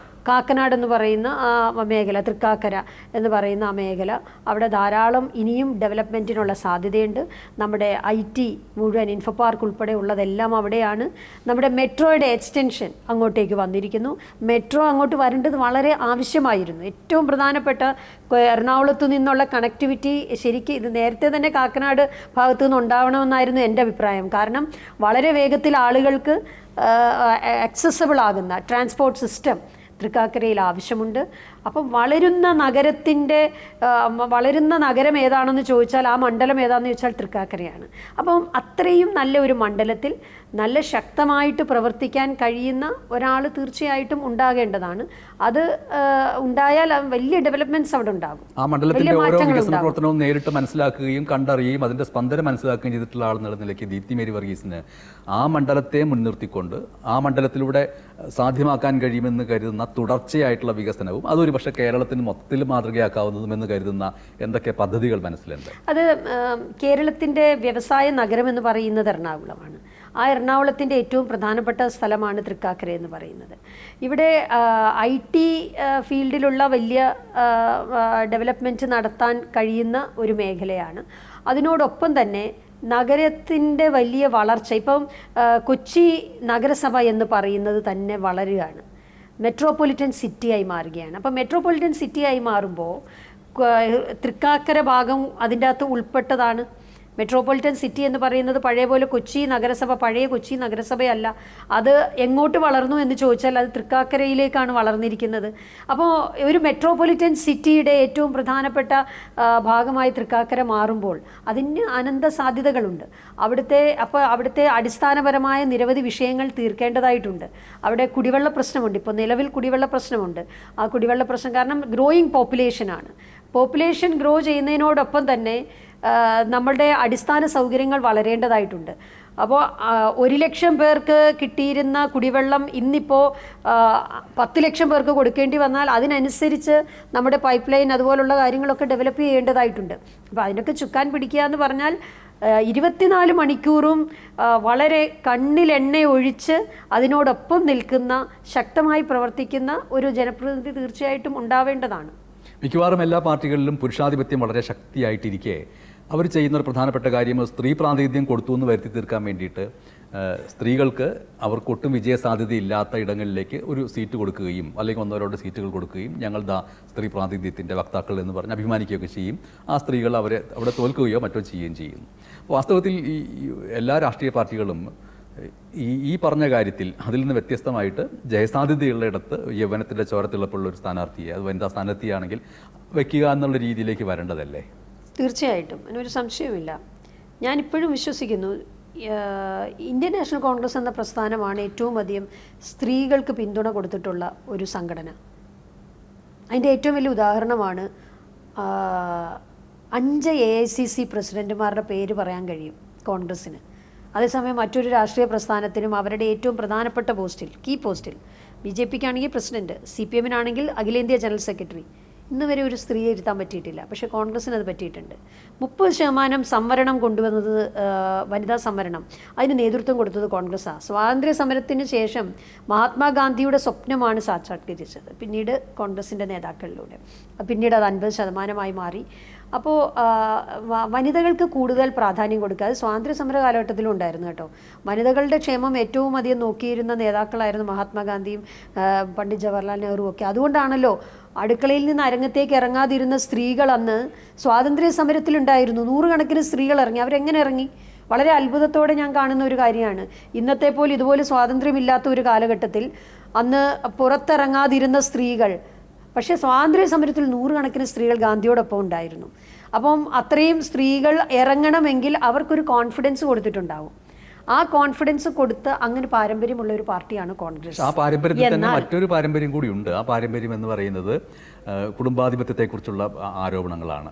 കാക്കനാട് എന്ന് പറയുന്ന ആ മേഖല, തൃക്കാക്കര എന്ന് പറയുന്ന ആ മേഖല, അവിടെ ധാരാളം ഇനിയും ഡെവലപ്മെൻറ്റിനുള്ള സാധ്യതയുണ്ട്. നമ്മുടെ IT മുഴുവൻ ഇൻഫോ പാർക്ക് ഉൾപ്പെടെ ഉള്ളതെല്ലാം അവിടെയാണ്. നമ്മുടെ മെട്രോയുടെ എക്സ്റ്റൻഷൻ അങ്ങോട്ടേക്ക് വന്നിരിക്കുന്നു. മെട്രോ അങ്ങോട്ട് വരേണ്ടത് വളരെ ആവശ്യമായിരുന്നു. ഏറ്റവും പ്രധാനപ്പെട്ട എറണാകുളത്തു നിന്നുള്ള കണക്ടിവിറ്റി ശരിക്കും ഇത് നേരത്തെ തന്നെ കാക്കനാട് ഭാഗത്തു നിന്ന് ഉണ്ടാവണമെന്നായിരുന്നു എൻ്റെ അഭിപ്രായം. കാരണം വളരെ വേഗത്തിൽ ആളുകൾക്ക് ആക്സസബിൾ ആകുന്ന ട്രാൻസ്പോർട്ട് സിസ്റ്റം തൃക്കാക്കരയിൽ ആവശ്യമുണ്ട്. അപ്പം വളരുന്ന നഗരം ഏതാണെന്ന് ചോദിച്ചാൽ, ആ മണ്ഡലം ഏതാണെന്ന് ചോദിച്ചാൽ തൃക്കാക്കരയാണ്. അപ്പം അത്രയും നല്ല ഒരു മണ്ഡലത്തിൽ നല്ല ശക്തമായിട്ട് പ്രവർത്തിക്കാൻ കഴിയുന്ന ഒരാൾ തീർച്ചയായിട്ടും ഉണ്ടാകേണ്ടതാണ്. അത് ഉണ്ടായാൽ വലിയ ഡെവലപ്മെന്റ്സ് അവിടെ ഉണ്ടാകും. ആ മണ്ഡലത്തിന്റെ ഓരോ വികസന പ്രവർത്തനവും നേരിട്ട് മനസ്സിലാക്കുകയും കണ്ടറിയുകയും അതിന്റെ സ്പന്ദനം മനസ്സിലാക്കുകയും ചെയ്തിട്ടുള്ള ആളെന്നുള്ള നിലയ്ക്ക് ദീപ്തി മേരി വർഗീസിന് ആ മണ്ഡലത്തെ മുൻനിർത്തിക്കൊണ്ട് ആ മണ്ഡലത്തിലൂടെ സാധ്യമാക്കാൻ കഴിയുമെന്ന് കരുതുന്ന തുടർച്ചയായിട്ടുള്ള വികസനവും അതൊരു പക്ഷേ കേരളത്തിന് മൊത്തത്തിൽ മാതൃകയാക്കാവുന്നതും എന്ന് കരുതുന്ന എന്തൊക്കെ പദ്ധതികൾ മനസ്സിലുണ്ട്? അത് കേരളത്തിൻ്റെ വ്യവസായ നഗരം എന്ന് പറയുന്നത് എറണാകുളമാണ്. ആ എറണാകുളത്തിൻ്റെ ഏറ്റവും പ്രധാനപ്പെട്ട സ്ഥലമാണ് തൃക്കാക്കര എന്ന് പറയുന്നത്. ഇവിടെ IT ഫീൽഡിലുള്ള വലിയ ഡെവലപ്മെൻറ്റ് നടത്താൻ കഴിയുന്ന ഒരു മേഖലയാണ്. അതിനോടൊപ്പം തന്നെ നഗരത്തിൻ്റെ വലിയ വളർച്ച, ഇപ്പം കൊച്ചി നഗരസഭ എന്ന് പറയുന്നത് തന്നെ വളരുകയാണ്, മെട്രോപൊളിറ്റൻ സിറ്റിയായി മാറുകയാണ്. അപ്പം മെട്രോപൊളിറ്റൻ സിറ്റിയായി മാറുമ്പോൾ തൃക്കാക്കര ഭാഗം അതിൻ്റെ അകത്ത് ഉൾപ്പെട്ടതാണ്. മെട്രോപൊളിറ്റൻ സിറ്റി എന്ന് പറയുന്നത് പഴയ പോലെ കൊച്ചി നഗരസഭ, പഴയ കൊച്ചി നഗരസഭയല്ല. അത് എങ്ങോട്ട് വളർന്നു എന്ന് ചോദിച്ചാൽ അത് തൃക്കാക്കരയിലേക്കാണ് വളർന്നിരിക്കുന്നത്. അപ്പോൾ ഒരു മെട്രോപൊളിറ്റൻ സിറ്റിയുടെ ഏറ്റവും പ്രധാനപ്പെട്ട ഭാഗമായി തൃക്കാക്കര മാറുമ്പോൾ അതിന് അനന്ത സാധ്യതകളുണ്ട്. അവിടുത്തെ അടിസ്ഥാനപരമായ നിരവധി വിഷയങ്ങൾ തീർക്കേണ്ടതായിട്ടുണ്ട്. അവിടെ കുടിവെള്ള പ്രശ്നമുണ്ട്. ഇപ്പോൾ നിലവിൽ കുടിവെള്ള പ്രശ്നമുണ്ട്. ആ കുടിവെള്ള പ്രശ്നം കാരണം ഗ്രോയിങ് പോപ്പുലേഷനാണ്. പോപ്പുലേഷൻ ഗ്രോ ചെയ്യുന്നതിനോടൊപ്പം തന്നെ നമ്മളുടെ അടിസ്ഥാന സൗകര്യങ്ങൾ വളരേണ്ടതായിട്ടുണ്ട്. അപ്പോൾ 1 ലക്ഷം പേർക്ക് കിട്ടിയിരുന്ന കുടിവെള്ളം ഇന്നിപ്പോൾ 10 ലക്ഷം പേർക്ക് കൊടുക്കേണ്ടി വന്നാൽ അതിനനുസരിച്ച് നമ്മുടെ പൈപ്പ് ലൈൻ അതുപോലുള്ള കാര്യങ്ങളൊക്കെ ഡെവലപ്പ് ചെയ്യേണ്ടതായിട്ടുണ്ട്. അപ്പോൾ അതിനൊക്കെ ചുക്കാൻ പിടിക്കുക എന്ന് പറഞ്ഞാൽ 24 മണിക്കൂറും വളരെ കണ്ണിലെണ്ണ ഒഴിച്ച് അതിനോടൊപ്പം നിൽക്കുന്ന ശക്തമായി പ്രവർത്തിക്കുന്ന ഒരു ജനപ്രതിനിധി തീർച്ചയായിട്ടും ഉണ്ടാവേണ്ടതാണ്. മിക്കവാറും എല്ലാ പാർട്ടികളിലും പുരുഷാധിപത്യം വളരെ ശക്തിയായിട്ടിരിക്കെ അവർ ചെയ്യുന്ന ഒരു പ്രധാനപ്പെട്ട കാര്യം സ്ത്രീ പ്രാതിനിധ്യം കൊടുത്തു എന്ന് വരുത്തി തീർക്കാൻ വേണ്ടിയിട്ട് സ്ത്രീകൾക്ക് അവർക്കൊട്ടും വിജയസാധ്യതയില്ലാത്ത ഇടങ്ങളിലേക്ക് ഒരു സീറ്റ് കൊടുക്കുകയും അല്ലെങ്കിൽ ഒന്നോരോട് സീറ്റുകൾ കൊടുക്കുകയും ഞങ്ങൾ സ്ത്രീ പ്രാതിനിധ്യത്തിൻ്റെ വക്താക്കൾ എന്ന് പറഞ്ഞ് അഭിമാനിക്കുകയൊക്കെ ചെയ്യും. ആ സ്ത്രീകൾ അവിടെ തോൽക്കുകയോ മറ്റോ ചെയ്യുകയും ചെയ്യുന്നു. വാസ്തവത്തിൽ ഈ എല്ലാ രാഷ്ട്രീയ പാർട്ടികളും ഈ പറഞ്ഞ കാര്യത്തിൽ അതിൽ നിന്ന് വ്യത്യസ്തമായിട്ട് ജയസാധ്യതയുള്ളയിടത്ത് യൗവനത്തിൻ്റെ ചോരത്തിളപ്പുള്ള ഒരു സ്ഥാനാർത്ഥിയെ, അത് വനിതാ സ്ഥാനാർത്ഥിയാണെങ്കിൽ വയ്ക്കുക എന്നുള്ള രീതിയിലേക്ക് വരേണ്ടതല്ലേ? തീർച്ചയായിട്ടും, അതിനൊരു സംശയവുമില്ല. ഞാനിപ്പോഴും വിശ്വസിക്കുന്നു ഇന്ത്യൻ നാഷണൽ കോൺഗ്രസ് എന്ന പ്രസ്ഥാനമാണ് ഏറ്റവും അധികം സ്ത്രീകൾക്ക് പിന്തുണ കൊടുത്തിട്ടുള്ള ഒരു സംഘടന. അതിൻ്റെ ഏറ്റവും വലിയ ഉദാഹരണമാണ് 5 AICC പ്രസിഡന്റുമാരുടെ പേര് പറയാൻ കഴിയും കോൺഗ്രസ്സിന്. അതേസമയം മറ്റൊരു രാഷ്ട്രീയ പ്രസ്ഥാനത്തിനും അവരുടെ ഏറ്റവും പ്രധാനപ്പെട്ട പോസ്റ്റിൽ, കീ പോസ്റ്റിൽ, BJPക്കാണെങ്കിൽ പ്രസിഡന്റ്, CPM-നാണെങ്കിൽ അഖിലേന്ത്യാ ജനറൽ സെക്രട്ടറി, ഇന്ന് വരെ ഒരു സ്ത്രീയെ ഇരുത്താൻ പറ്റിയിട്ടില്ല. പക്ഷേ കോൺഗ്രസ്സിന് അത് പറ്റിയിട്ടുണ്ട്. 30% സംവരണം കൊണ്ടുവന്നത്, വനിതാ സംവരണം, അതിന് നേതൃത്വം കൊടുത്തത് കോൺഗ്രസ്സാണ്. സ്വാതന്ത്ര്യ സമരത്തിന് ശേഷം മഹാത്മാഗാന്ധിയുടെ സ്വപ്നമാണ് സാക്ഷാത്കരിച്ചത്, പിന്നീട് കോൺഗ്രസിൻ്റെ നേതാക്കളിലൂടെ. പിന്നീട് അത് 50% മാറി. അപ്പോൾ വനിതകൾക്ക് കൂടുതൽ പ്രാധാന്യം കൊടുക്കുക, അത് സ്വാതന്ത്ര്യ സമര കാലഘട്ടത്തിലും ഉണ്ടായിരുന്നു കേട്ടോ. വനിതകളുടെ ക്ഷേമം ഏറ്റവും അധികം നോക്കിയിരുന്ന നേതാക്കളായിരുന്നു മഹാത്മാഗാന്ധിയും പണ്ഡിറ്റ് ജവഹർലാൽ നെഹ്റുവും ഒക്കെ. അതുകൊണ്ടാണല്ലോ അടുക്കളയിൽ നിന്ന് അരങ്ങത്തേക്ക് ഇറങ്ങാതിരുന്ന സ്ത്രീകൾ അന്ന് സ്വാതന്ത്ര്യ സമരത്തിലുണ്ടായിരുന്നു. 100 കണക്കിന് സ്ത്രീകൾ ഇറങ്ങി. അവരെങ്ങനെ ഇറങ്ങി? വളരെ അത്ഭുതത്തോടെ ഞാൻ കാണുന്ന ഒരു കാര്യമാണ്. ഇന്നത്തെ പോലെ ഇതുപോലെ സ്വാതന്ത്ര്യമില്ലാത്ത ഒരു കാലഘട്ടത്തിൽ അന്ന് പുറത്തിറങ്ങാതിരുന്ന സ്ത്രീകൾ, പക്ഷേ സ്വാതന്ത്ര്യ സമരത്തിൽ 100 കണക്കിന് സ്ത്രീകൾ ഗാന്ധിയോടൊപ്പം ഉണ്ടായിരുന്നു. അപ്പം അത്രയും സ്ത്രീകൾ ഇറങ്ങണമെങ്കിൽ അവർക്കൊരു കോൺഫിഡൻസ് കൊടുത്തിട്ടുണ്ടാവും. ആ കോൺഫിഡൻസ് കൊടുത്ത് അങ്ങനെ പാരമ്പര്യമുള്ള ഒരു പാർട്ടിയാണ് കോൺഗ്രസ്. ആ പാരമ്പര്യത്തിൽ തന്നെ മറ്റൊരു പാരമ്പര്യം കൂടിയുണ്ട്. ആ പാരമ്പര്യം എന്ന് പറയുന്നത് കുടുംബാധിപത്യത്തെക്കുറിച്ചുള്ള ആരോപണങ്ങളാണ്.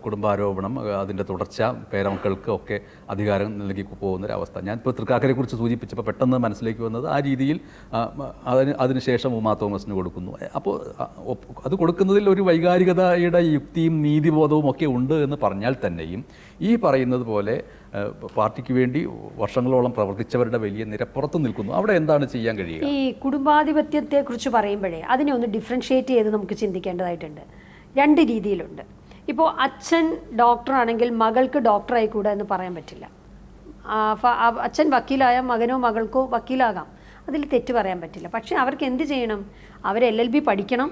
കുടുംബാരോപണം, അതിൻ്റെ തുടർച്ച, പേരമക്കൾക്ക് ഒക്കെ അധികാരം നൽകി പോകുന്നൊരവസ്ഥ. ഞാനിപ്പോൾ തൃക്കാക്കരെക്കുറിച്ച് സൂചിപ്പിച്ചപ്പോൾ പെട്ടെന്ന് മനസ്സിലേക്ക് വന്നത് ആ രീതിയിൽ അതിനുശേഷം ഉമാ തോമസിന് കൊടുക്കുന്നു. അപ്പോൾ അത് കൊടുക്കുന്നതിൽ ഒരു വൈകാരികതയുടെ യുക്തിയും നീതിബോധവും ഒക്കെ ഉണ്ട് എന്ന് പറഞ്ഞാൽ തന്നെയും ഈ പറയുന്നത് പോലെ പാർട്ടിക്ക് വേണ്ടി വർഷങ്ങളോളം പ്രവർത്തിച്ചവരുടെ വലിയ നിര പുറത്തു നിൽക്കുന്നു. അവിടെ എന്താണ് ചെയ്യാൻ കഴിയുക? ഈ കുടുംബാധിപത്യത്തെക്കുറിച്ച് പറയുമ്പോഴേ അതിനെ ഒന്ന് ഡിഫറൻഷ്യേറ്റ് ചെയ്ത് നമുക്ക് ചിന്തിക്കേണ്ടതായിട്ടുണ്ട്. 2 രീതിയിലുണ്ട്. ഇപ്പോൾ അച്ഛൻ ഡോക്ടറാണെങ്കിൽ മകൾക്ക് ഡോക്ടറായിക്കൂടാ എന്ന് പറയാൻ പറ്റില്ല. അച്ഛൻ വക്കീലായ മകനോ മകൾക്കോ വക്കീലാകാം, അതിൽ തെറ്റ് പറയാൻ പറ്റില്ല. പക്ഷേ അവർക്ക് എന്ത് ചെയ്യണം? അവർ LLB പഠിക്കണം,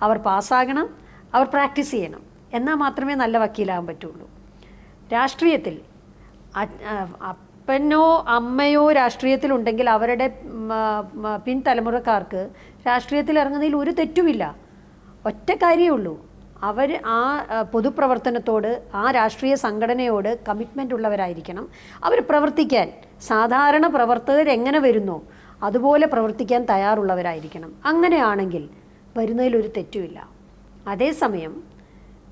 അവർ പാസ്സാകണം, അവർ പ്രാക്ടീസ് ചെയ്യണം. എന്നാൽ മാത്രമേ നല്ല വക്കീലാകാൻ പറ്റുള്ളൂ. രാഷ്ട്രീയത്തിൽ അപ്പനോ അമ്മയോ രാഷ്ട്രീയത്തിലുണ്ടെങ്കിൽ അവരുടെ പിൻതലമുറക്കാർക്ക് രാഷ്ട്രീയത്തിൽ ഇറങ്ങുന്നതിൽ ഒരു തെറ്റുമില്ല. ഒറ്റ കാര്യമേ ഉള്ളൂ, അവർ ആ പൊതുപ്രവർത്തനത്തോട്, ആ രാഷ്ട്രീയ സംഘടനയോട് കമ്മിറ്റ്മെൻ്റ് ഉള്ളവരായിരിക്കണം. അവർ പ്രവർത്തിക്കാൻ സാധാരണ പ്രവർത്തകർ എങ്ങനെ വരുന്നോ അതുപോലെ പ്രവർത്തിക്കാൻ തയ്യാറുള്ളവരായിരിക്കണം. അങ്ങനെയാണെങ്കിൽ വരുന്നതിലൊരു തെറ്റുമില്ല. അതേസമയം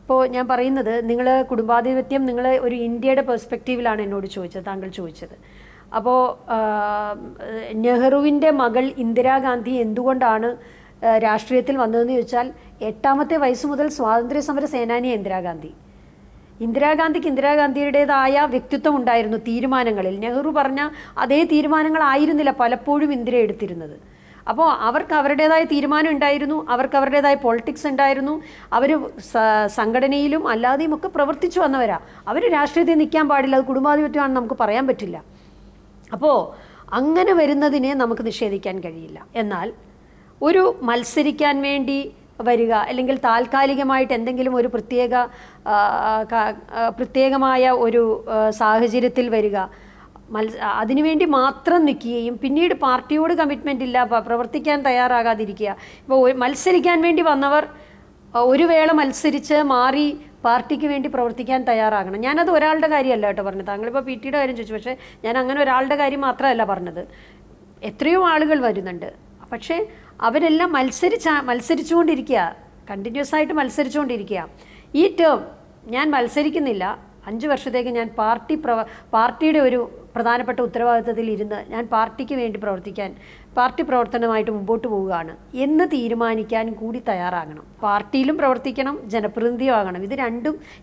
ഇപ്പോൾ ഞാൻ പറയുന്നത്, നിങ്ങൾ കുടുംബാധിപത്യം നിങ്ങൾ ഒരു ഇന്ത്യയുടെ പെർസ്പെക്റ്റീവിലാണ് എന്നോട് ചോദിച്ചത്, താങ്കൾ ചോദിച്ചത്. അപ്പോൾ നെഹ്റുവിൻ്റെ മകൾ ഇന്ദിരാഗാന്ധി എന്തുകൊണ്ടാണ് രാഷ്ട്രീയത്തിൽ വന്നതെന്ന് ചോദിച്ചാൽ, 8ാമത്തെ വയസ്സ് മുതൽ സ്വാതന്ത്ര്യ സമര സേനാനിയാണ് ഇന്ദിരാഗാന്ധിക്ക് ഇന്ദിരാഗാന്ധിയുടേതായ വ്യക്തിത്വം ഉണ്ടായിരുന്നു തീരുമാനങ്ങളിൽ. നെഹ്റു പറഞ്ഞ അതേ തീരുമാനങ്ങളായിരുന്നില്ല പലപ്പോഴും ഇന്ദിര എടുത്തിരുന്നത്. അപ്പോൾ അവർക്ക് അവരുടേതായ തീരുമാനം ഉണ്ടായിരുന്നു, അവർക്ക് അവരുടേതായ പൊളിറ്റിക്സ് ഉണ്ടായിരുന്നു. അവർ സംഘടനയിലും അല്ലാതെയും ഒക്കെ പ്രവർത്തിച്ചു വന്നവരാ. അവർ രാഷ്ട്രീയത്തിൽ നിൽക്കാൻ പാടില്ല, അത് കുടുംബാധിപത്യമാണെന്ന് നമുക്ക് പറയാൻ പറ്റില്ല. അപ്പോൾ അങ്ങനെ വരുന്നതിനെ നമുക്ക് നിഷേധിക്കാൻ കഴിയില്ല. എന്നാൽ ഒരു മത്സരിക്കാൻ വേണ്ടി വരിക, അല്ലെങ്കിൽ താൽക്കാലികമായിട്ട് എന്തെങ്കിലും ഒരു പ്രത്യേകമായ ഒരു സാഹചര്യത്തിൽ വരിക, അതിനുവേണ്ടി മാത്രം നിൽക്കുകയും പിന്നീട് പാർട്ടിയോട് കമ്മിറ്റ്മെൻ്റ് ഇല്ല, പ്രവർത്തിക്കാൻ തയ്യാറാകാതിരിക്കുക. ഇപ്പോൾ മത്സരിക്കാൻ വേണ്ടി വന്നവർ ഒരു വേള മത്സരിച്ച് മാറി പാർട്ടിക്ക് വേണ്ടി പ്രവർത്തിക്കാൻ തയ്യാറാകണം. ഞാനത് ഒരാളുടെ കാര്യമല്ല കേട്ടോ പറഞ്ഞത്. താങ്കളിപ്പോൾ പി ടിയുടെ കാര്യം ചോദിച്ചു, പക്ഷേ ഞാൻ അങ്ങനെ ഒരാളുടെ കാര്യം മാത്രമല്ല പറഞ്ഞത്. എത്രയോ ആളുകൾ വരുന്നുണ്ട്, പക്ഷേ അവരെല്ലാം മത്സരിച്ചുകൊണ്ടിരിക്കുക, കണ്ടിന്യൂസ് ആയിട്ട് മത്സരിച്ചുകൊണ്ടിരിക്കുക. ഈ ടേം ഞാൻ മത്സരിക്കുന്നില്ല, 5 വർഷത്തേക്ക് ഞാൻ പാർട്ടിയുടെ ഒരു പ്രധാനപ്പെട്ട ഉത്തരവാദിത്തത്തിൽ ഇരുന്ന് ഞാൻ പാർട്ടിക്ക് വേണ്ടി പ്രവർത്തിക്കാൻ, പാർട്ടി പ്രവർത്തനമായിട്ട് മുമ്പോട്ട് പോവുകയാണ് എന്ന് തീരുമാനിക്കാൻ കൂടി തയ്യാറാകണം. പാർട്ടിയിലും പ്രവർത്തിക്കണം, ജനപ്രതിനിധിയാകണം.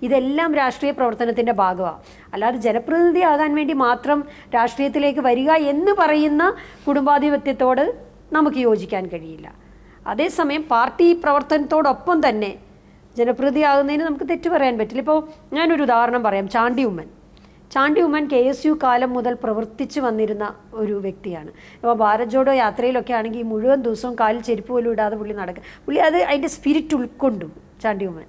ഇതെല്ലാം രാഷ്ട്രീയ പ്രവർത്തനത്തിൻ്റെ ഭാഗമാണ്. അല്ലാതെ ജനപ്രതിനിധിയാകാൻ വേണ്ടി മാത്രം രാഷ്ട്രീയത്തിലേക്ക് വരിക എന്ന് പറയുന്ന കുടുംബാധിപത്യത്തോട് നമുക്ക് യോജിക്കാൻ കഴിയില്ല. അതേസമയം പാർട്ടി പ്രവർത്തനത്തോടൊപ്പം തന്നെ ജനപ്രതിനിധിയാകുന്നതിന് നമുക്ക് തെറ്റ് പറയാൻ പറ്റില്ല. ഇപ്പോൾ ഞാനൊരു ഉദാഹരണം പറയാം. ചാണ്ടി ഉമ്മൻ KSU കാലം മുതൽ പ്രവർത്തിച്ച് വന്നിരുന്ന ഒരു വ്യക്തിയാണ്. അപ്പോൾ ഭാരത് ജോഡോ യാത്രയിലൊക്കെ ആണെങ്കിൽ മുഴുവൻ ദിവസവും കാലിൽ ചെരുപ്പ് പോലും ഇടാതെ പുള്ളി അതിൻ്റെ സ്പിരിറ്റ് ഉൾക്കൊണ്ടു. ചാണ്ടി ഉമ്മൻ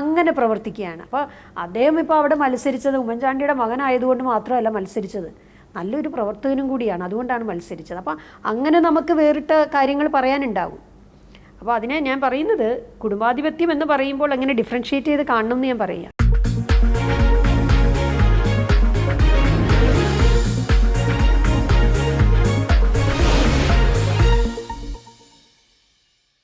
അങ്ങനെ പ്രവർത്തിക്കുകയാണ്. അപ്പോൾ അദ്ദേഹം ഇപ്പോൾ അവിടെ മത്സരിച്ചത് ഉമ്മൻചാണ്ടിയുടെ മകനായതുകൊണ്ട് മാത്രമല്ല മത്സരിച്ചത്, നല്ലൊരു പ്രവർത്തകനും കൂടിയാണ്, അതുകൊണ്ടാണ് മത്സരിച്ചത്. അപ്പോൾ അങ്ങനെ നമുക്ക് വേറിട്ട കാര്യങ്ങൾ പറയാനുണ്ടാകും. അപ്പോൾ അതിനെ ഞാൻ പറയുന്നത്, കുടുംബാധിപത്യം എന്ന് പറയുമ്പോൾ അങ്ങനെ ഡിഫറൻഷ്യേറ്റ് ചെയ്ത് കാണണം എന്ന് ഞാൻ പറയുക.